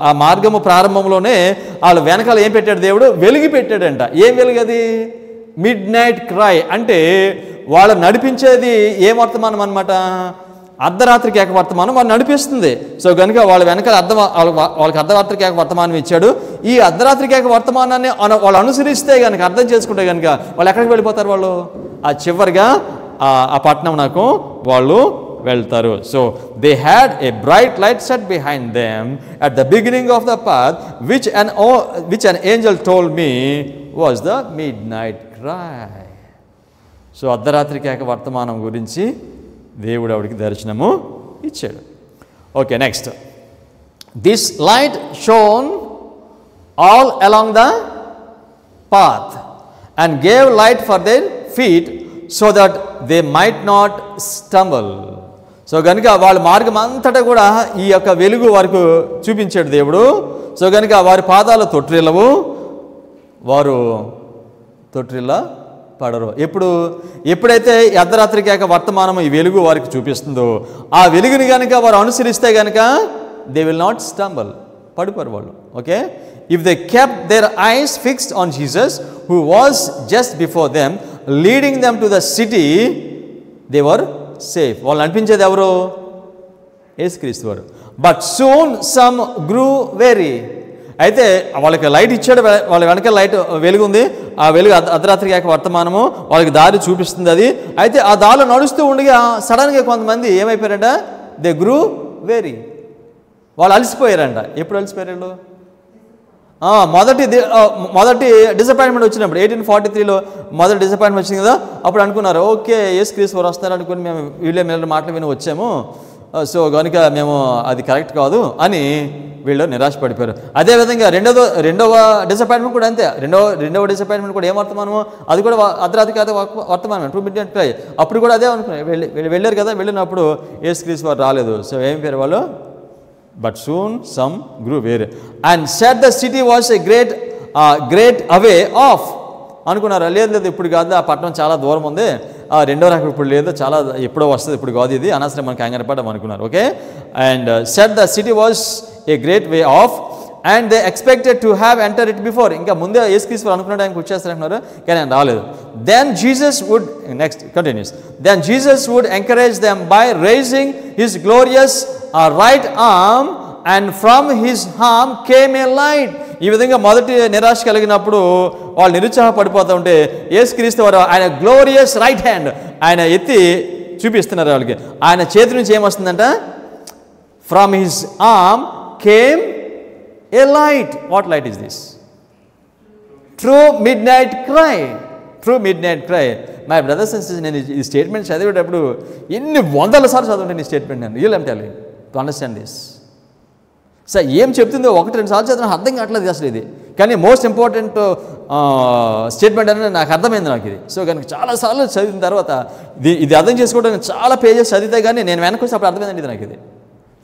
ఆ మార్గము ప్రారంభంలోనే వాళ్ళు వెనకాల ఏం పెట్టాడు? దేవుడు వెలుగు పెట్టాడంట. ఏం వెలుగు అది? Mid night cry. అంటే వాళ్ళు నడిపించేది ఏ వర్తమానం అనమాట? అర్ధరాత్రికి ఏక వర్తమానం వాళ్ళు నడిపిస్తుంది. సో కనుక వాళ్ళ వెనకాల వాళ్ళకి అర్ధరాత్రికి ఏక వర్తమానం ఇచ్చాడు. ఈ అర్ధరాత్రికి ఏక వర్తమానాన్ని వాళ్ళు అనుసరిస్తే కనుక, అర్థం చేసుకుంటే కనుక వాళ్ళు ఎక్కడికి వెళ్ళిపోతారు? వాళ్ళు ఆ చివరిగా ఆ పట్టణం నాకు వాళ్ళు వెళ్తారు. So they had a bright light set behind them at the beginning of the path which an angel told me was the midnight cry. So అర్ధరాత్రికి ఏక వర్తమానం గురించి దేవుడు ఆవిడికి దర్శనము ఇచ్చాడు. Okay, next. This light shone all along the path and gave light for their feet so that they might not stumble. So కనుక వాళ్ళ మార్గం అంతటా కూడా ఈ యొక్క వెలుగు వారికి చూపించాడు దేవుడు. సో కనుక వారి పాదాలు తొట్టిల్లవు, వారు తొట్టిల్ల పడరు. ఎప్పుడైతే అర్ధరాత్రికి ఏక వర్తమానం ఈ వెలుగు వారికి చూపిస్తుందో, ఆ వెలుగుని కనుక వారు అనుసరిస్తే కనుక దే విల్ నాట్ స్టంబల్, పడిపోరు వాళ్ళు. Okay, if they kept their eyes fixed on Jesus who was just before them leading them to the city, they were safe. వాళ్ళు నడిపించేది ఎవరు? యేసుక్రీస్తు వారు. But soon some grew weary. అయితే వాళ్ళకి light ఇచ్చాడు, వాళ్ళ వెనక లైట్ వెలుగు ఉంది. ఆ వెలుగు అర్ధరాత్రి కాక వర్తమానము వాళ్ళకి దారి చూపిస్తుంది అది. అయితే ఆ దారిలో నడుస్తూ ఉండగా సడన్గా కొంతమంది ఏమైపోయారంట, దే గ్రూ వెరీ. వాళ్ళు అలసిపోయారంట. ఎప్పుడు అలసిపోయారు? మొదటి డిసప్పాయింట్మెంట్ వచ్చినప్పుడు 1843లో మొదటి డిసప్పాయింట్మెంట్ వచ్చింది కదా, అప్పుడు అనుకున్నారు ఓకే యేసుక్రీస్తు వారు వస్తారు అనుకుని మేము వీళ్ళే మేళ్ళ మాటలు విని వచ్చాము, సో కనుక మేము అది కరెక్ట్ కాదు అని వీళ్ళు నిరాశపడిపోయారు. అదేవిధంగా రెండవ డిసప్పాయింట్మెంట్ కూడా అంతే. రెండవ డిసప్పాయింట్మెంట్ కూడా ఏం వర్తమానమో అది కూడా అర్ధరాత్రి కాదు వర్తమానం, 2 midnight cry. అప్పుడు కూడా అదే అనుకున్నారు, వెళ్ళారు కదా, వెళ్ళినప్పుడు యేసుక్రీస్తు వారు రాలేదు. సో ఏం పేరు వాళ్ళు? But soon some grew weary and set the city was a great away off. అనుకున్నారు లేదు ఇప్పుడు కాదు, ఆ పట్టణం చాలా దూరం ఉంది, రెండో రాకడ ఇప్పుడు లేదు, చాలా ఎప్పుడో వస్తుంది, ఇప్పుడు కాదు, ఇది అనవసరం మనకి కంగారపడ్డాం అనుకున్నారు. Okay, and set the city was a great way off and they expected to have enter it before. ఇంకా ముందే యేసుక్రీస్తు అనుకున్న టైంకి వచ్చేస్తారంటున్నారు, కానీ ఆయన రాలేదు. Then Jesus would next continues then Jesus would encourage them by raising his glorious right arm and from his arm came a light. ఈ విధంగా మొదటి నిరాశ కలిగినప్పుడు వాళ్ళు నిరుత్సాహపడిపోతూ ఉంటే యేసుక్రీస్తు వారు ఆయన గ్లోరియస్ రైట్ హ్యాండ్ ఆయన ఎత్తి చూపిస్తున్నారు వాళ్ళకి. ఆయన చేతి నుంచి ఏమొస్తుందంట? From his arm came a light. What light is this? True midnight cry. True midnight cry. My brothers and sisters, నేను ఈ స్టేట్మెంట్ చదివేటప్పుడు ఎన్ని వందల సార్లు చదువుంటాను ఈ స్టేట్మెంట్. నేను real I'm telling to understand this. Sir ఏం చెప్తుందో 1-2 సార్లు చదివిన అర్థం కావట్లేదు అసలు ఇది, కానీ మోస్ట్ ఇంపార్టెంట్ స్టేట్మెంట్ అనేది నాకు అర్థమైంది నాకు ఇది. సో కనుక చాలాసార్లు చదివిన తర్వాత ఇది అర్థం చేసుకోవడానికి చాలా పేజెస్ చదివితే కానీ నేను వెనక్కి వచ్చి అప్పుడు అర్థమైందండి ఇది నాకు. ఇది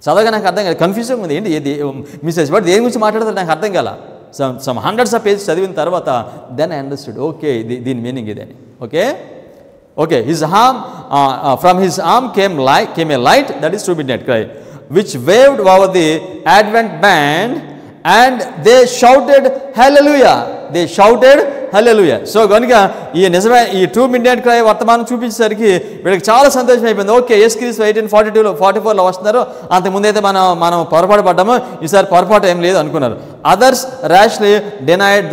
చదవగా నాకు అర్థం కాదు, కన్ఫ్యూజన్ ఉంది, ఏంటి ఇది మిస్సెస్ బట్ దేని గురించి మాట్లాడతారు నాకు అర్థం కాల. సమ్ హండ్రెడ్స్ ఆఫ్ పేజెస్ చదివిన తర్వాత దెన్ ఐ అండర్స్టూడ్, ఓకే దీని మీనింగ్ ఇదని. Okay his harm from his arm came a light, that is true midnight cry, which waved over the Advent band and they shouted hallelujah. They shouted hallelujah. So కనుక ఈ నిజమే ఈ 2 midnight cry వర్తమానం చూపించేసరికి వీళ్ళకి చాలా సంతోషం అయిపోయింది. ఓకే యేసుక్రీస్తు 1844లో వస్తున్నారు, అంతకుముందైతే మనం పొరపాటు పడ్డాము, ఈసారి పొరపాటు ఏం లేదు అనుకున్నారు. Others rashly denied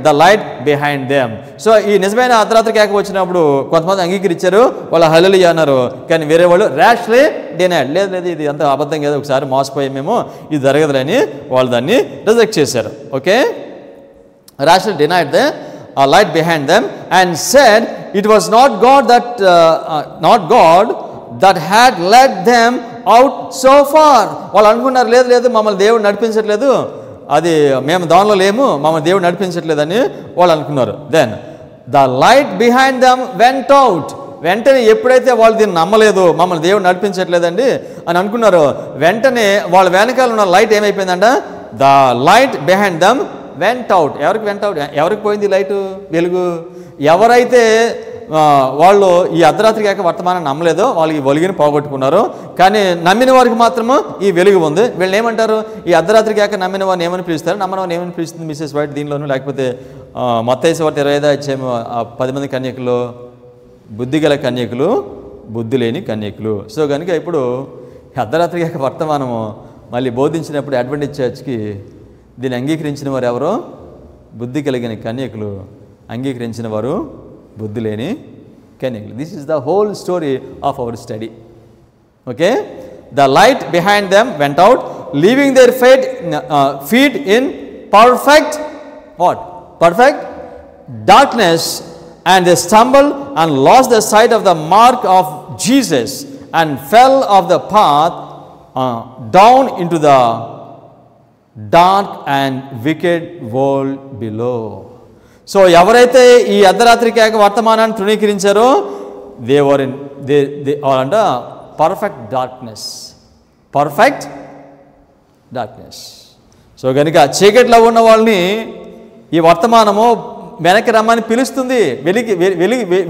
the light behind them. So ఈ నిజమైన అర్ధరాత్రి కేక వచ్చినప్పుడు కొంతమంది అంగీకరించారు, వాళ్ళు హల్లెలూయా అన్నారు, కానీ వేరే వాళ్ళు ర్యాష్లీ డినైడ్, లేదు ఇది అంత అబద్ధం కదా, ఒకసారి మోసపోయాం మేము, ఇది జరగదులని వాళ్ళు దాన్ని రిజెక్ట్ చేశారు. Okay, Rachel denied the light behind them and said it was not God that had led them out so far. వాళ్ళు అనుకున్నారు లేదు మమ్మల్ని దేవుడు నడిపించట్లేదు, అది మేము దానిలో లేము, మమ్మల్ని దేవుడు నడిపించట్లేదని వాళ్ళు అనుకున్నారు. Then the light behind them went out. వెంటనే ఎప్పుడైతే వాళ్ళు దీన్ని నమ్మలేదు, మమ్మల్ని దేవుడు నడిపించట్లేదండి అని అనుకున్నారు, వెంటనే వాళ్ళ వెనకాల ఉన్న లైట్ ఏమైపోయిందంట? The light behind them went out. ఎవరికి వెంట్ అవుట్? ఎవరికి పోయింది లైటు, వెలుగు? ఎవరైతే వాళ్ళు ఈ అర్ధరాత్రి కాక వర్తమానం నమ్మలేదో వాళ్ళకి వెలుగుని పోగొట్టుకున్నారు, కానీ నమ్మిన వారికి మాత్రము ఈ వెలుగు ఉంది. వీళ్ళు ఏమంటారు? ఈ అర్ధరాత్రి కాక నమ్మిన వారిని ఏమని పిలుస్తారు? నమ్మిన వారిని ఏమని పిలుస్తుంది మిస్సెస్ వైట్ దీనిలోనూ? లేకపోతే మత్తయి సువార్త 25వ అధ్యాయం 10 మంది కన్యకులు బుద్ధి గల కన్యకులు, బుద్ధి లేని కన్యకులు. సో కనుక ఇప్పుడు అర్ధరాత్రి కాక వర్తమానము మళ్ళీ బోధించినప్పుడు అడ్వెంటిస్ట్ చర్చ్కి దీన్ని అంగీకరించిన వారు ఎవరో? బుద్ధి కలిగిన కన్యకులు. అంగీకరించిన వారు బుద్ధి లేని కన్యకులు. This is the whole story of our study. Okay, the light behind them went out leaving their feet in perfect darkness, and they stumbled and lost the sight of the mark of Jesus and fell off the path down into the dark and wicked world below. So ఎవరైతే ఈ అర్ధరాత్రి కేక వర్తమానాన్ని తృణీకరించారో they అంట perfect darkness. So కనుక చీకట్లో ఉన్న వాళ్ళని ఈ వర్తమానము వెనక్కి రమ్మని పిలుస్తుంది,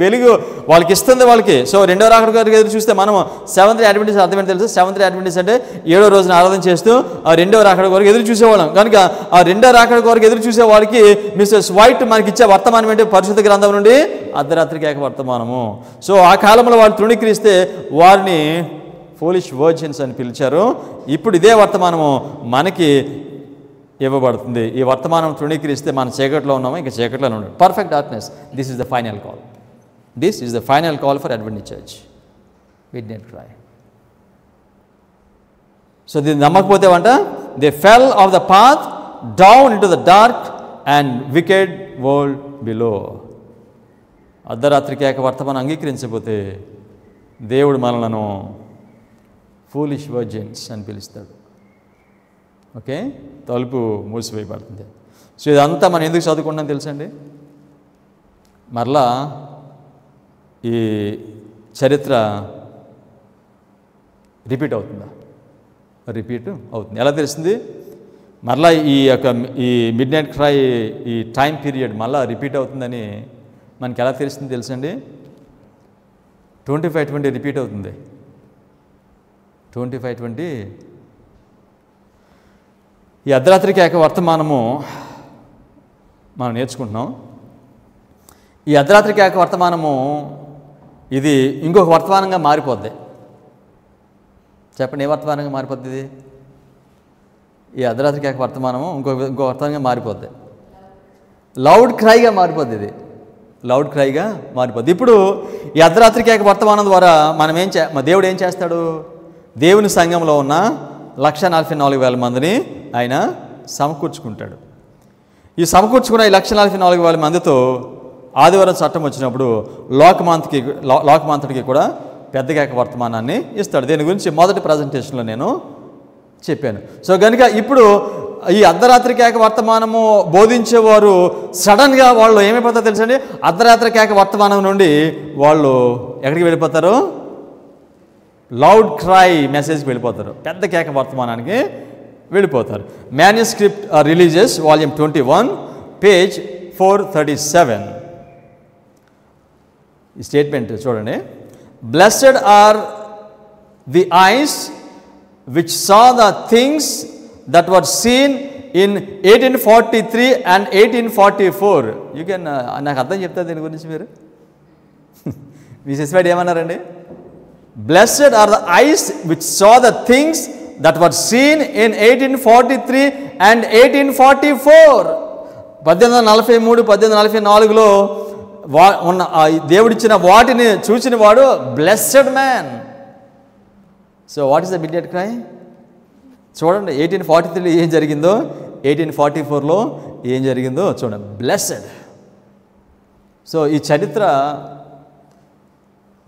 వెలుగు వాళ్ళకి ఇస్తుంది వాళ్ళకి. సో రెండో రాకడ కొరకు ఎదురు చూస్తే మనం సెవెంత్ డే అడ్వెంటిస్ట్ అర్థమేంటి తెలుసు? సెవెంత్ డే అడ్వెంటిస్ట్ అంటే 7వ రోజున ఆరాధన చేస్తూ ఆ రెండో రాకడ కొరకు ఎదురు చూసేవాళ్ళం. కనుక ఆ రెండో రాకడ కొరకు ఎదురు చూసే వారికి మిస్సెస్ వైట్ మనకి ఇచ్చే వర్తమానం ఏంటి? పరిశుద్ధ గ్రంథం నుండి అర్ధరాత్రి కేక వర్తమానము. సో ఆ కాలంలో వాళ్ళు తృణీకరిస్తే వారిని ఫూలిష్ వర్జిన్స్ అని పిలిచారు. ఇప్పుడు ఇదే వర్తమానము మనకి ఇవ్వబడుతుంది. ఈ వర్తమానం తృణీకరిస్తే మన చీకట్లో ఉన్నాము, ఇంకా చీకట్లో ఉన్నాము. Perfect darkness. This is the final call. This is the final call for Adventist church. Midnight cry. So దీన్ని నమ్మకపోతే వంట they fell off the path down into the dark and wicked world below. అర్ధరాత్రి కేక వర్తమానం అంగీకరించకపోతే దేవుడు మనలను foolish virgins అని పిలుస్తాడు. ఓకే, తలుపు మూసివేయబడుతుంది. సో ఇదంతా మనం ఎందుకు చదువుకుంటాం తెలుసండి? మరలా ఈ చరిత్ర రిపీట్ అవుతుందా? రిపీట్ అవుతుంది. ఎలా తెలుస్తుంది? మరలా ఈ మిడ్నైట్ క్రై ఈ టైం పీరియడ్ మళ్ళీ రిపీట్ అవుతుందని మనకి ఎలా తెలుస్తుంది తెలుసండి? 25-20 రిపీట్ అవుతుంది. 25-20 ఈ అర్ధరాత్రి కేక వర్తమానము మనం నేర్చుకుంటున్నాం. ఈ అర్ధరాత్రి కేక వర్తమానము ఇది ఇంకొక వర్తమానంగా మారిపోద్ది. చెప్పండి, ఏ వర్తమానంగా మారిపోద్ది ఇది? ఈ అర్ధరాత్రి కేక వర్తమానము ఇంకో వర్తమానంగా మారిపోద్ది. లౌడ్ క్రైగా మారిపోద్ది. ఇది లౌడ్ క్రైగా మారిపోద్ది. ఇప్పుడు ఈ అర్ధరాత్రి కేక వర్తమానం ద్వారా దేవుడు ఏం చేస్తాడు? దేవుని సంఘంలో ఉన్న 144,000 మందిని ఆయన సమకూర్చుకుంటాడు. ఈ సమకూర్చుకున్న ఈ 144,000 మందితో ఆదివారం చట్టం వచ్చినప్పుడు లోకమంతటికి కూడా పెద్ద కేక వర్తమానాన్ని ఇస్తాడు. దీని గురించి మొదటి ప్రజెంటేషన్లో నేను చెప్పాను. సో కనుక ఇప్పుడు ఈ అర్ధరాత్రి కేక వర్తమానము బోధించేవారు సడన్గా వాళ్ళు ఏమైపోతారో తెలుసండి? అర్ధరాత్రి కేక వర్తమానం నుండి వాళ్ళు ఎక్కడికి వెళ్ళిపోతారు? లౌడ్ క్రై మెసేజ్కి వెళ్ళిపోతారు. పెద్ద కేక వర్తమానానికి వెళ్ళిపోతారు. Manuscript releases volume 21 page 437. ఈ స్టేట్మెంట్ చూడండి. Blessed are the eyes which saw the things that were seen in 1843 and 1844. You can నాకు అర్థం చెప్తారు దీని గురించి మీరు. విశేషవాడు ఏమన్నారండి? Blessed are the eyes which saw the things that were seen in 1843 and 1844. 1843 1844లో ఉన్న దేవుడిచ్చిన వాటిని చూసిన వాడు blessed man. So what is the midnight cry? చూడండి, 1843లో ఏం జరిగిందో, 1844లో ఏం జరిగిందో చూడండి. బ్లెస్డ్. సో ఈ చరిత్ర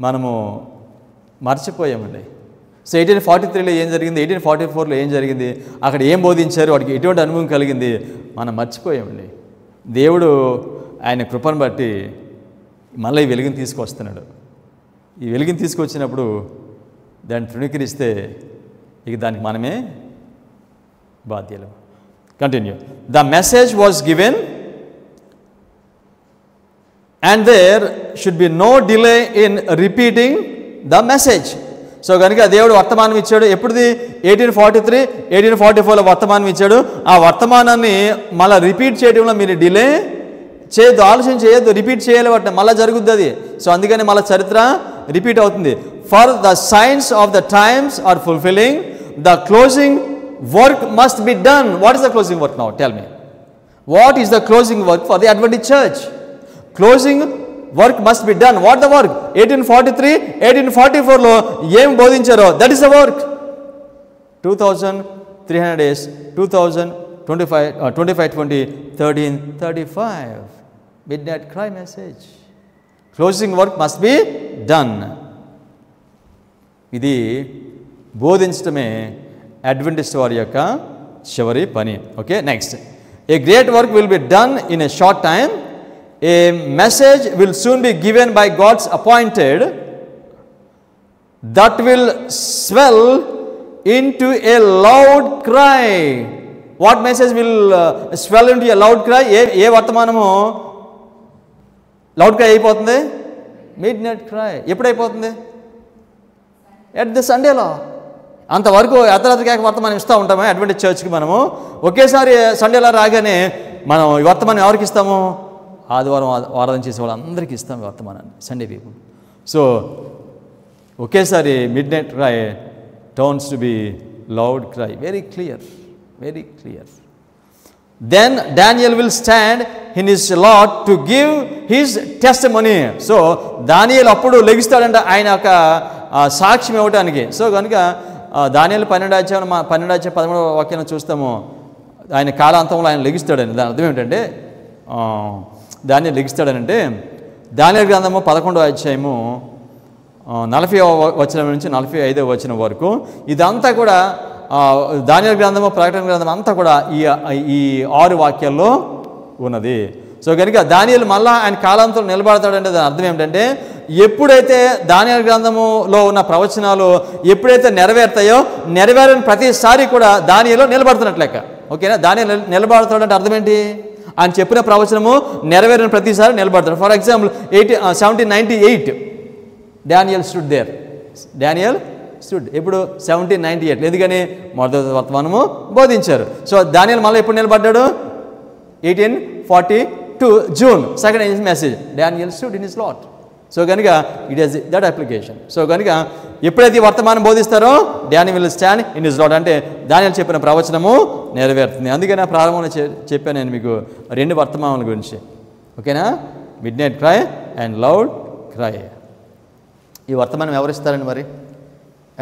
మనము మర్చిపోయామండి. సో 1843లో ఏం జరిగింది, 1844లో ఏం జరిగింది, అక్కడ ఏం బోధించారు, వాడికి ఎటువంటి అనుభవం కలిగింది, మనం మర్చిపోయామండి. దేవుడు ఆయన కృపను బట్టి మళ్ళీ ఈ వెలుగుని తీసుకొస్తున్నాడు. ఈ వెలుగుని తీసుకొచ్చినప్పుడు దాన్ని తృణీకరిస్తే ఇక దానికి మనమే బాధ్యులు. Continue. The message was given and there should be no delay in repeating the message. So కనుక దేవుడు వర్తమానం ఇచ్చాడు. ఎప్పుడుది? 1843 1844లో వర్తమానం ఇచ్చాడు. ఆ వర్తమానాన్ని మళ్ళీ రిపీట్ చేయడంలో మీరు డిలే చేయొద్దు, ఆలోచన చేయొద్దు. రిపీట్ చేయాలి, వాటిని మళ్ళీ జరుగుద్ది అది. సో అందుకని మళ్ళీ చరిత్ర రిపీట్ అవుతుంది. For the signs of the times are fulfilling, the closing work must be done. What is the closing work now? Tell me, what is the closing work for the Adventist church? Closing work must be done. What the work? 1843 1844లో ఏం బోధించారో that is the work. 2300 days, 2025 20 1335 midnight cry message. Closing work must be done. ఇది బోధించడమే Adventist వారి యొక్క చివరి పని. Okay, next. A great work will be done in a short time. A message will soon be given by God's appointed that will swell into a loud cry. What message will swell into a loud cry? ఏ వర్తమానము loud cry అయిపోతుంది? Midnight cry. ఎప్పుడైపోతుంది? At the సండేలో. అంతవరకు అర్ధరాత్రి కేక వర్తమానం ఇస్తూ ఉంటాము అడ్వెంటిస్ట్ చర్చ్కి. మనము ఒకేసారి సండేలో రాగానే మనం ఈ వర్తమానం ఎవరికి ఇస్తాము? ఆదివారం ఆరాధన చేసే వాళ్ళందరికీ ఇస్తాం వర్తమానాన్ని, సండే పీపుల్. సో ఒకేసారి mid night cry turns to be loud cry. Very clear, very clear. Then Daniel will stand in his lot to give his testimony. So దానియేలు అప్పుడు లెగిస్తాడంట ఆయన యొక్క సాక్ష్యం ఇవ్వడానికి. సో కనుక దానియేలు 12:13 వాక్యాన్ని చూస్తాము. ఆయన కాలాంతంలో ఆయన లెగిస్తాడని. దాని అర్థం ఏమిటంటే దానియేలు లెగిస్తాడనంటే దానియేలు గ్రంథము 11వ అధ్యాయము 40వ వచనం నుంచి 45వ వచనం వరకు ఇదంతా కూడా దానియేలు గ్రంథము, ప్రకటన గ్రంథం అంతా కూడా ఈ 6 వాక్యాల్లో ఉన్నది. సో కనుక దానియేలు మళ్ళా ఆయన కాలాంతంలో నిలబడతాడంటే దాని అర్థం ఏమిటంటే ఎప్పుడైతే దానియేలు గ్రంథములో ఉన్న ప్రవచనాలు ఎప్పుడైతే నెరవేరుతాయో నెరవేరని ప్రతిసారి కూడా దానియేలు నిలబడుతున్నట్లు లెక్క. ఓకేనా? దానియేలు నిలబడతాడంటే అర్థం ఏంటి? ఆయన చెప్పిన ప్రవచనము నెరవేరిన ప్రతిసారి నిలబడతాడు. For example 1798 Daniel stood there. Daniel stood ఎప్పుడు 1798. ఎందుకని మొదటి వర్తమానము బోధించారు. సో దానియేలు మళ్ళీ ఎప్పుడు నిలబడ్డాడు? 1842 June second in message Daniel stood in his lot. So కనుక it is that application. So కనుక ఎప్పుడైతే ఈ వర్తమానం బోధిస్తారో Daniel will stand in his lot, అంటే దానియేలు చెప్పిన ప్రవచనము నెరవేరుతుంది. అందుకని ప్రారంభంలో చెప్పాను నేను మీకు 2 వర్తమానాల గురించి. ఓకేనా? Mid night cry and loud cry. ఈ వర్తమానం ఎవరిస్తారండి? మరి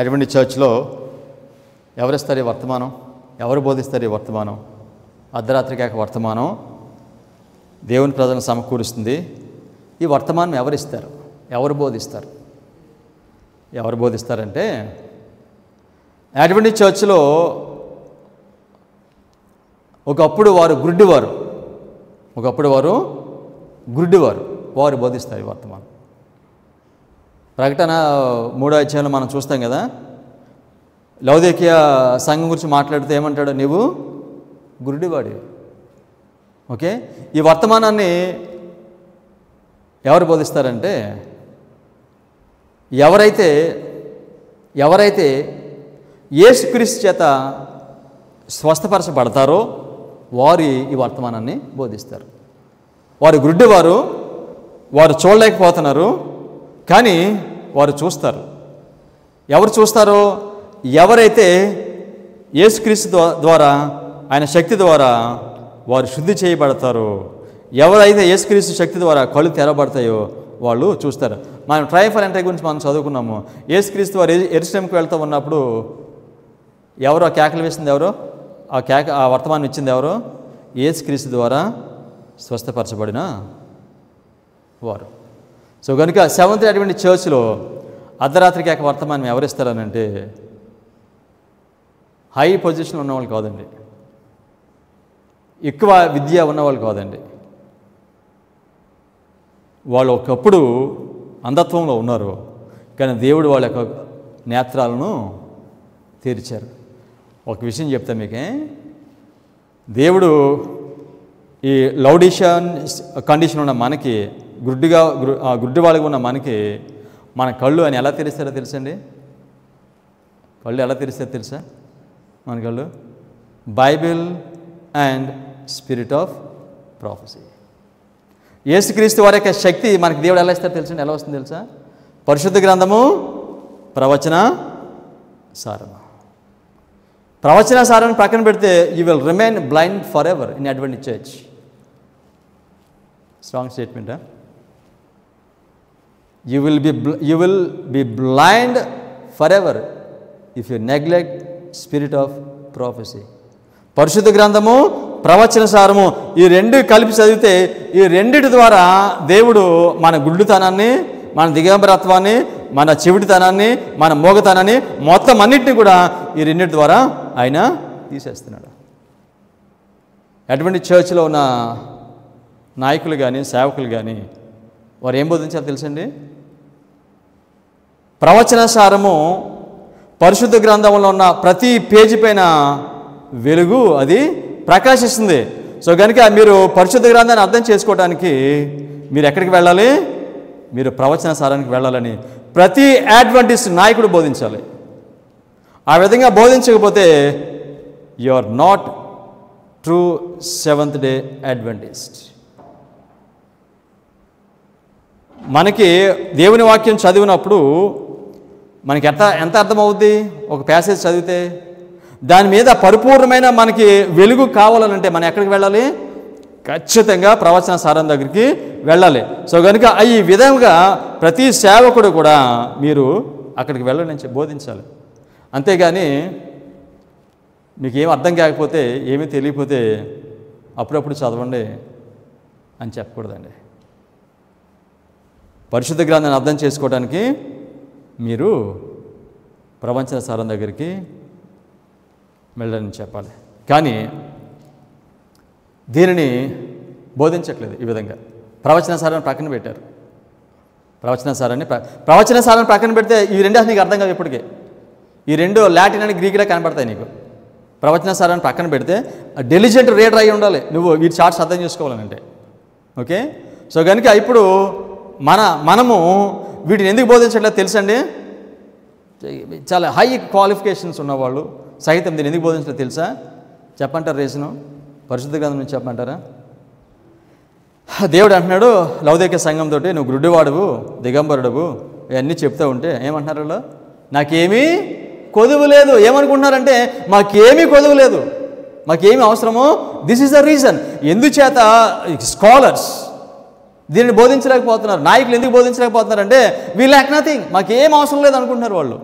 అటువంటి చర్చ్లో ఎవరిస్తారు ఈ వర్తమానం? ఎవరు బోధిస్తారు ఈ వర్తమానం? అర్ధరాత్రి కేక వర్తమానం దేవుని ప్రజలను సమకూరుస్తుంది. ఈ వర్తమానం ఎవరిస్తారు? ఎవరు బోధిస్తారు? ఎవరు బోధిస్తారంటే అటువంటి చర్చ్లో ఒకప్పుడు వారు గుడ్డివారు, వారు బోధిస్తారు ఈ వర్తమానం. ప్రకటన 3వ అధ్యాయంలో మనం చూస్తాం కదా, లౌదీకియ సంఘం గురించి మాట్లాడితే ఏమంటాడు? నీవు గురుడివాడివి. ఓకే, ఈ వర్తమానాన్ని ఎవరు బోధిస్తారంటే ఎవరైతే యేసుక్రీస్తు చేత స్వస్థపరచబడతారో వారు ఈ వర్తమానాన్ని బోధిస్తారు. వారు గుడ్డివారు, వారు చూడలేకపోతున్నారు, కానీ వారు చూస్తారు. ఎవరు చూస్తారో? ఎవరైతే యేసుక్రీస్తు ద్వారా ఆయన శక్తి ద్వారా వారు శుద్ధి చేయబడతారో, ఎవరైతే యేసుక్రీస్తు శక్తి ద్వారా కళ్ళు తెరబడతాయో వాళ్ళు చూస్తారు. మనం ట్రయంఫల్ ఎంట్రీ గురించి మనం చదువుకున్నాము. యేసుక్రీస్తు వారు యెరూషలేముకు వెళ్తూ ఉన్నప్పుడు ఎవరు ఆ కేకలు వేసింది? ఎవరు ఆ వర్తమానం ఇచ్చింది? ఎవరు? యేసుక్రీస్తు ద్వారా స్వస్థపరచబడిన వారు. సో కనుక సెవెంత్ అటువంటి చర్చ్లో అర్ధరాత్రి కేక వర్తమానం ఎవరిస్తారనంటే హై పొజిషన్లో ఉన్నవాళ్ళు కాదండి, ఎక్కువ విద్య ఉన్నవాళ్ళు కాదండి. వాళ్ళు ఒకప్పుడు అంధత్వంలో ఉన్నారు, కానీ దేవుడు వాళ్ళ యొక్క నేత్రాలను తెరిచారు. ఒక విషయం చెప్తా మీకే, దేవుడు ఈ లౌడిషన్ కండిషన్ ఉన్న మనకి, గుడ్డి వాళ్ళకి ఉన్న మనకి మన కళ్ళు అని ఎలా తెరిస్తారో తెలుసండి? కళ్ళు ఎలా తెరిస్తారో తెలుసా? మన కళ్ళు Bible and spirit of prophecy. యేసుక్రీస్తు వారి యొక్క శక్తి మనకి దేవుడు ఎలా ఇస్తారో తెలుసండి? ఎలా వస్తుంది తెలుసా? పరిశుద్ధ గ్రంథము, ప్రవచన సారము. ప్రవచన సారాన్ని పక్కన పెడితే you will remain blind for ever in Advent church. Strong స్టేట్మెంటా? You will be blind forever if you neglect spirit of prophecy. పరిశుద్ధ గ్రంథము, ప్రవచన సారము, ఈ రెండు కలిపి చదివితే ఈ రెండిటి ద్వారా దేవుడు మన గుడ్డుతనాన్ని, మన దిగంబరత్వాన్ని, మన చెవిటితనాన్ని, మన మోగతనాన్ని మొత్తం అన్నింటినీ కూడా ఈ రెండింటి ద్వారా ఆయన తీసేస్తున్నాడు. అటువంటి చర్చ్లో ఉన్న నాయకులు కానీ సేవకులు కానీ వారు ఏం బోధించాలో తెలుసండి? ప్రవచన సారము పరిశుద్ధ గ్రంథంలో ఉన్న ప్రతి పేజీ పైన వెలుగు అది ప్రకాశిస్తుంది. సో కనుక మీరు పరిశుద్ధ గ్రంథాన్ని అర్థం చేసుకోవడానికి మీరు ఎక్కడికి వెళ్ళాలి? మీరు ప్రవచన సారానికి వెళ్ళాలని ప్రతి అడ్వెంటిస్ట్ నాయకుడు బోధించాలి. ఆ విధంగా బోధించకపోతే you are not true Seventh Day Adventist. మనకి దేవుని వాక్యం చదివినప్పుడు మనకి ఎంత అర్థమవుద్ది ఒక ప్యాసేజ్ చదివితే? దాని మీద పరిపూర్ణమైన మనకి వెలుగు కావాలనంటే మనం ఎక్కడికి వెళ్ళాలి? ఖచ్చితంగా ప్రవచన సారం దగ్గరికి వెళ్ళాలి. సో కనుక ఈ విధంగా ప్రతి సేవకుడు కూడా మీరు అక్కడికి వెళ్ళని బోధించాలి. అంతేగాని మీకు ఏం అర్థం కాకపోతే, ఏమీ తెలియకపోతే అప్పుడప్పుడు చదవండి అని చెప్పకూడదండి. పరిశుద్ధ గ్రంథాన్ని అర్థం చేసుకోవడానికి మీరు ప్రవచన సారం దగ్గరికి వెళ్ళని చెప్పాలి. కానీ దీనిని బోధించట్లేదు. ఈ విధంగా ప్రవచన సారాన్ని ప్రక్కన పెట్టారు. ప్రవచన సారాన్ని ప్రక్కన పెడితే ఈ రెండు అసలు నీకు అర్థం కాదు. ఇప్పటికే ఈ రెండు లాటిన్ అని గ్రీక్లో కనపడతాయి నీకు. ప్రవచన సారాన్ని ప్రక్కన పెడితే డెలిజెంట్ రీడర్ అయి ఉండాలి నువ్వు వీటి చార్ట్స్ అర్థం చేసుకోవాలంటే. ఓకే, సో కనుక ఇప్పుడు మనము వీటిని ఎందుకు బోధించట్లేదు తెలుసండి? చాలా హై క్వాలిఫికేషన్స్ ఉన్నవాళ్ళు సహితం దీన్ని ఎందుకు బోధించలేదు తెలుసా? చెప్పంటారు రీజను? పరిశుద్ధ గ్రంథం నుంచి చెప్పమంటారా? దేవుడు అంటున్నాడు లౌదీక సంఘంతో, నువ్వు గుడ్డివాడువు, దిగంబరుడువు, ఇవన్నీ చెప్తూ ఉంటే ఏమంటున్నారు వాళ్ళు? నాకేమీ కొదువు లేదు. ఏమనుకుంటున్నారంటే మాకేమీ కొదువు లేదు, మాకేమీ అవసరమో. This is the reason. ఎందుచేత స్కాలర్స్ దీనిని బోధించలేకపోతున్నారు, నాయకులు ఎందుకు బోధించలేకపోతున్నారంటే వీ ల్యాక్ నథింగ్, మాకేం అవసరం లేదు అనుకుంటున్నారు వాళ్ళు.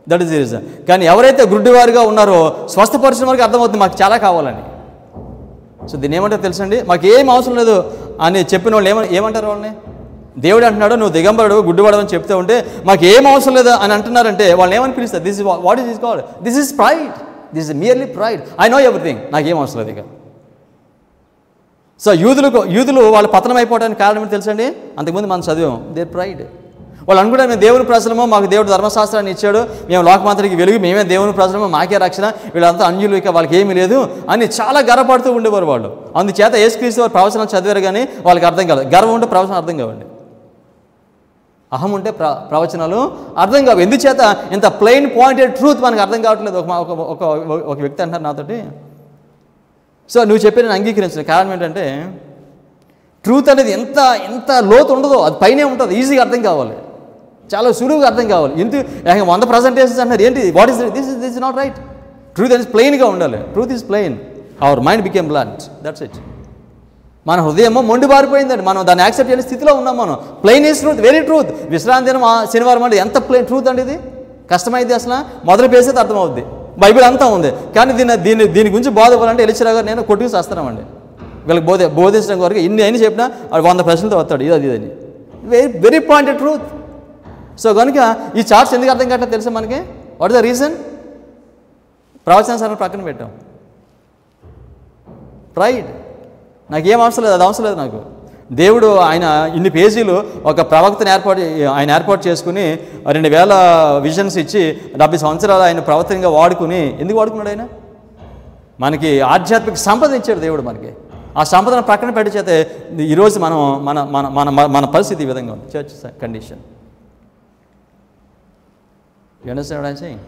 That is the reason. కానీ ఎవరైతే గుడ్డివారుగా ఉన్నారో స్వస్థపరిచిన వారికి అర్థమవుతుంది మాకు చాలా కావాలని. సో దీన్ని ఏమంటారు తెలుసండి? మాకు ఏం అవసరం లేదు అని చెప్పిన వాళ్ళు ఏమంటారు వాళ్ళని? దేవుడు అంటున్నాడు నువ్వు దిగంబరుడు, గుడ్డివాడు అని చెప్తూ ఉంటే మాకు ఏం అవసరం లేదు అని అంటున్నారంటే వాళ్ళని ఏమని పిలుస్తారు? This is what is called? This is pride. This is merely pride. I know everything, నాకేం అవసరం లేదు ఇక. సో యూదులు వాళ్ళు పతనం అయిపోవడానికి కారణం ఏంటి తెలుసండి? అంతకుముందు మనం చదివాం, దేర్ ప్రైడ్. వాళ్ళు అనుకుంటారు మేము దేవుని ప్రజలమో, మాకు దేవుడు ధర్మశాస్త్రాన్ని ఇచ్చాడు, మేము లోకమాతరికి వెలుగు, మేమే దేవుని ప్రజలమో, మాకే రక్షణ, వీళ్ళంతా అన్యులు, ఇక వాళ్ళకి ఏమీ లేదు అని చాలా గర్వపడుతూ ఉండేవారు వాళ్ళు. అందుచేత యేసుక్రీస్తు వారు ప్రవచనం చదివారు కానీ వాళ్ళకి అర్థం కాదు. గర్వం ఉంటే ప్రవచనం అర్థం కావండి, అహం ఉంటే ప్రవచనాలు అర్థం కావు. ఎందుచేత ఇంత ప్లెయిన్ పాయింటెడ్ ట్రూత్ మనకు అర్థం కావట్లేదు. ఒక వ్యక్తి అంటారు నాతోటి, సో నువ్వు చెప్పి నేను అంగీకరించిన కారణం ఏంటంటే ట్రూత్ అనేది ఎంత లోతు ఉండదో అది పైనే ఉంటుంది, ఈజీగా అర్థం కావాలి, చాలా సులువుగా అర్థం కావాలి. 100 ప్రజెంటేషన్స్ అంటారు ఏంటి? What is this is not right. Truth అనేది ప్లెయిన్గా ఉండాలి. Truth is plain. Our mind became blunt, that's it. మన హృదయమో మొండి బారిపోయిందండి, మనం దాన్ని యాక్సెప్ట్ చేయని స్థితిలో ఉన్నాం. మనం plain is truth, very truth. విశ్రాంతి దినం శనివారం అంటే ఎంత ప్లెయిన్ ట్రూత్ అండి ఇది. కష్టమైంది అసలు, మొదలు పేసేది అర్థమవుద్ది. బైబిల్ అంతా ఉంది. కానీ దీని గురించి బోధపడాలంటే ఎలిచరా గారు నేను కొట్టుకు చేస్తామండి. వీళ్ళకి బోధించడం వరకు అయినా చెప్పినా 100 ప్రశ్నలతో వస్తాడు ఇది అని. Very pointed truth. సో కనుక ఈ చార్ట్స్ ఎందుకు అర్థం కావట్లేదు తెలుసా మనకి? What is the reason? ప్రవచన సారాన్ని ప్రక్కన పెట్టాం. ప్రైడ్. నాకేం అవసరం లేదు, అది అవసరం లేదు నాకు. దేవుడు ఆయన ఇన్ని పేజీలు ఒక ప్రవక్తను ఏర్పాటు చేసుకుని 2000 విజన్స్ ఇచ్చి 70 సంవత్సరాలు ఆయన ప్రవక్తగా వాడుకుని ఎందుకు వాడుకున్నాడు? ఆయన మనకి ఆధ్యాత్మిక సంపద ఇచ్చాడు దేవుడు మనకి. ఆ సంపదను ప్రక్కన పెట్టి చేతే ఈరోజు మనం మన పరిస్థితి ఈ విధంగా ఉంది. Church condition. You understand what I am saying?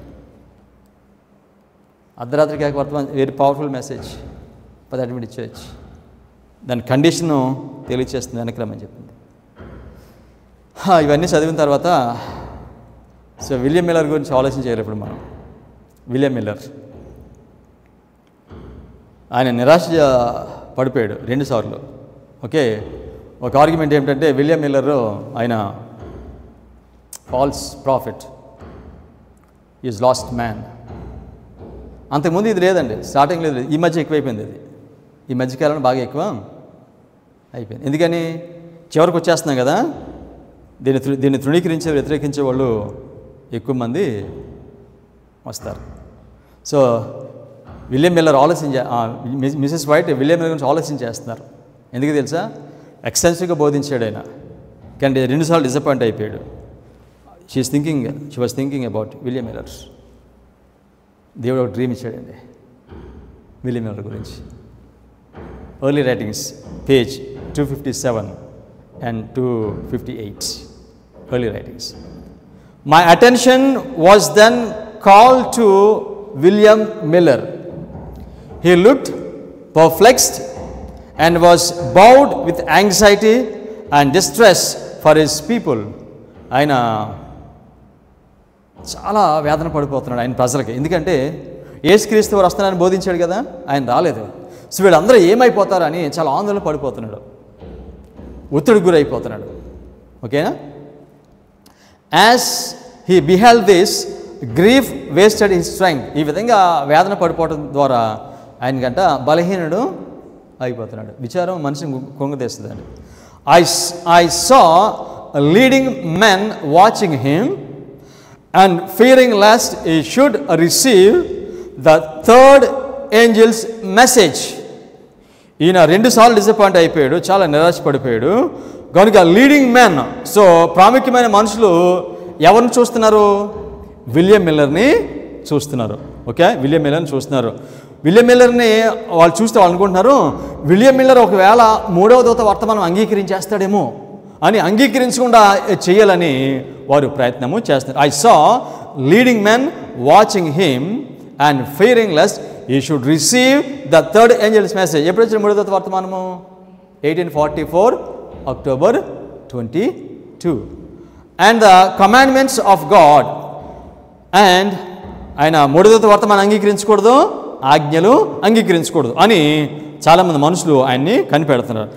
అర్ధరాత్రి కేక వర్తమానం very powerful message for the Adventist church. దాని కండిషను తెలియచేస్తుంది, వెనక్కి రమ్మని చెప్పింది. ఇవన్నీ చదివిన తర్వాత సో విలియం మిల్లర్ గురించి ఆలోచన చేయాలి ఇప్పుడు మనం. విలియం మిల్లర్ ఆయన నిరాశ పడిపోయాడు 2 సార్లు. ఓకే, ఒక ఆర్గ్యుమెంట్ ఏమిటంటే విలియం మిల్లర్ ఆయన falls profit, is lost man. అంతకుముందు ఇది లేదండి, స్టార్టింగ్ లేదు. ఈ మధ్య ఎక్కువైపోయింది అది. ఈ మధ్యకాలంలో బాగా ఎక్కువ అయిపోయింది. ఎందుకని? చివరికి వచ్చేస్తున్నాం కదా, దీన్ని వ్యతిరేకించే వాళ్ళు ఎక్కువ మంది వస్తారు. So William Miller Mrs white William Miller గురించి ఆలోచన చేస్తున్నారు. ఎందుకు తెలుసా? ఎక్స్టెన్సివ్గా బోధించాడు ఆయన, కానీ 2 సార్లు డిసప్పాయింట్ అయిపోయాడు. She was thinking about William Miller. దేవుడు ఒక డ్రీమ్ ఇచ్చాడండి విలియం మిల్లర్ గురించి. Early writings page 257 and 258. Early writings. My attention was then called to William Miller. He looked perplexed and was bowed with anxiety and distress for his people. ఆయన చాలా వేదన పడిపోతున్నాడు ఆయన ప్రజలకి. ఎందుకంటే యేసుక్రీస్తు వారు వస్తున్నారని బోధించాడు కదా, ఆయన రాలేదు. సో వీళ్ళందరూ ఏమైపోతారని చాలా ఆందోళన పడిపోతున్నాడు, ఒత్తిడికి గురైపోతున్నాడు. ఓకేనా? As he beheld this grief wasted his strength. ఈ విధంగా వేదన పడిపోవడం ద్వారా ఆయనకంట బలహీనుడు అయిపోతున్నాడు. విచారం మనిషిని కుంగదీస్తుందండి. I saw leading men watching him and fearing lest he should receive the third angels message. ఈయన 2 సార్లు డిసప్పాయింట్ అయిపోయాడు, చాలా నిరాశపడిపోయాడు. కనుక లీడింగ్ మెన్, సో ప్రాముఖ్యమైన మనుషులు ఎవరిని చూస్తున్నారు? విలియం మిల్లర్ని చూస్తున్నారు. ఓకే, విలియం మిల్లర్ని చూస్తున్నారు. విలియం మిల్లర్ని వాళ్ళు చూస్తే వాళ్ళు అనుకుంటున్నారు, విలియం మిల్లర్ ఒకవేళ 3వ దూత వర్తమానం అంగీకరించేస్తాడేమో అని అంగీకరించకుండా చేయాలని వారు ప్రయత్నము చేస్తున్నారు. I saw leading men watching him and fearing lest he should receive the third angels message. ఎప్పుడు వచ్చిన 3వ దూత వర్తమానము? 1844 October 22. And the commandments of God. And ఆయన 3వ దూత వర్తమానం అంగీకరించకూడదు, ఆజ్ఞలు అంగీకరించకూడదు అని చాలామంది మనుషులు ఆయన్ని కనిపెడుతున్నారు.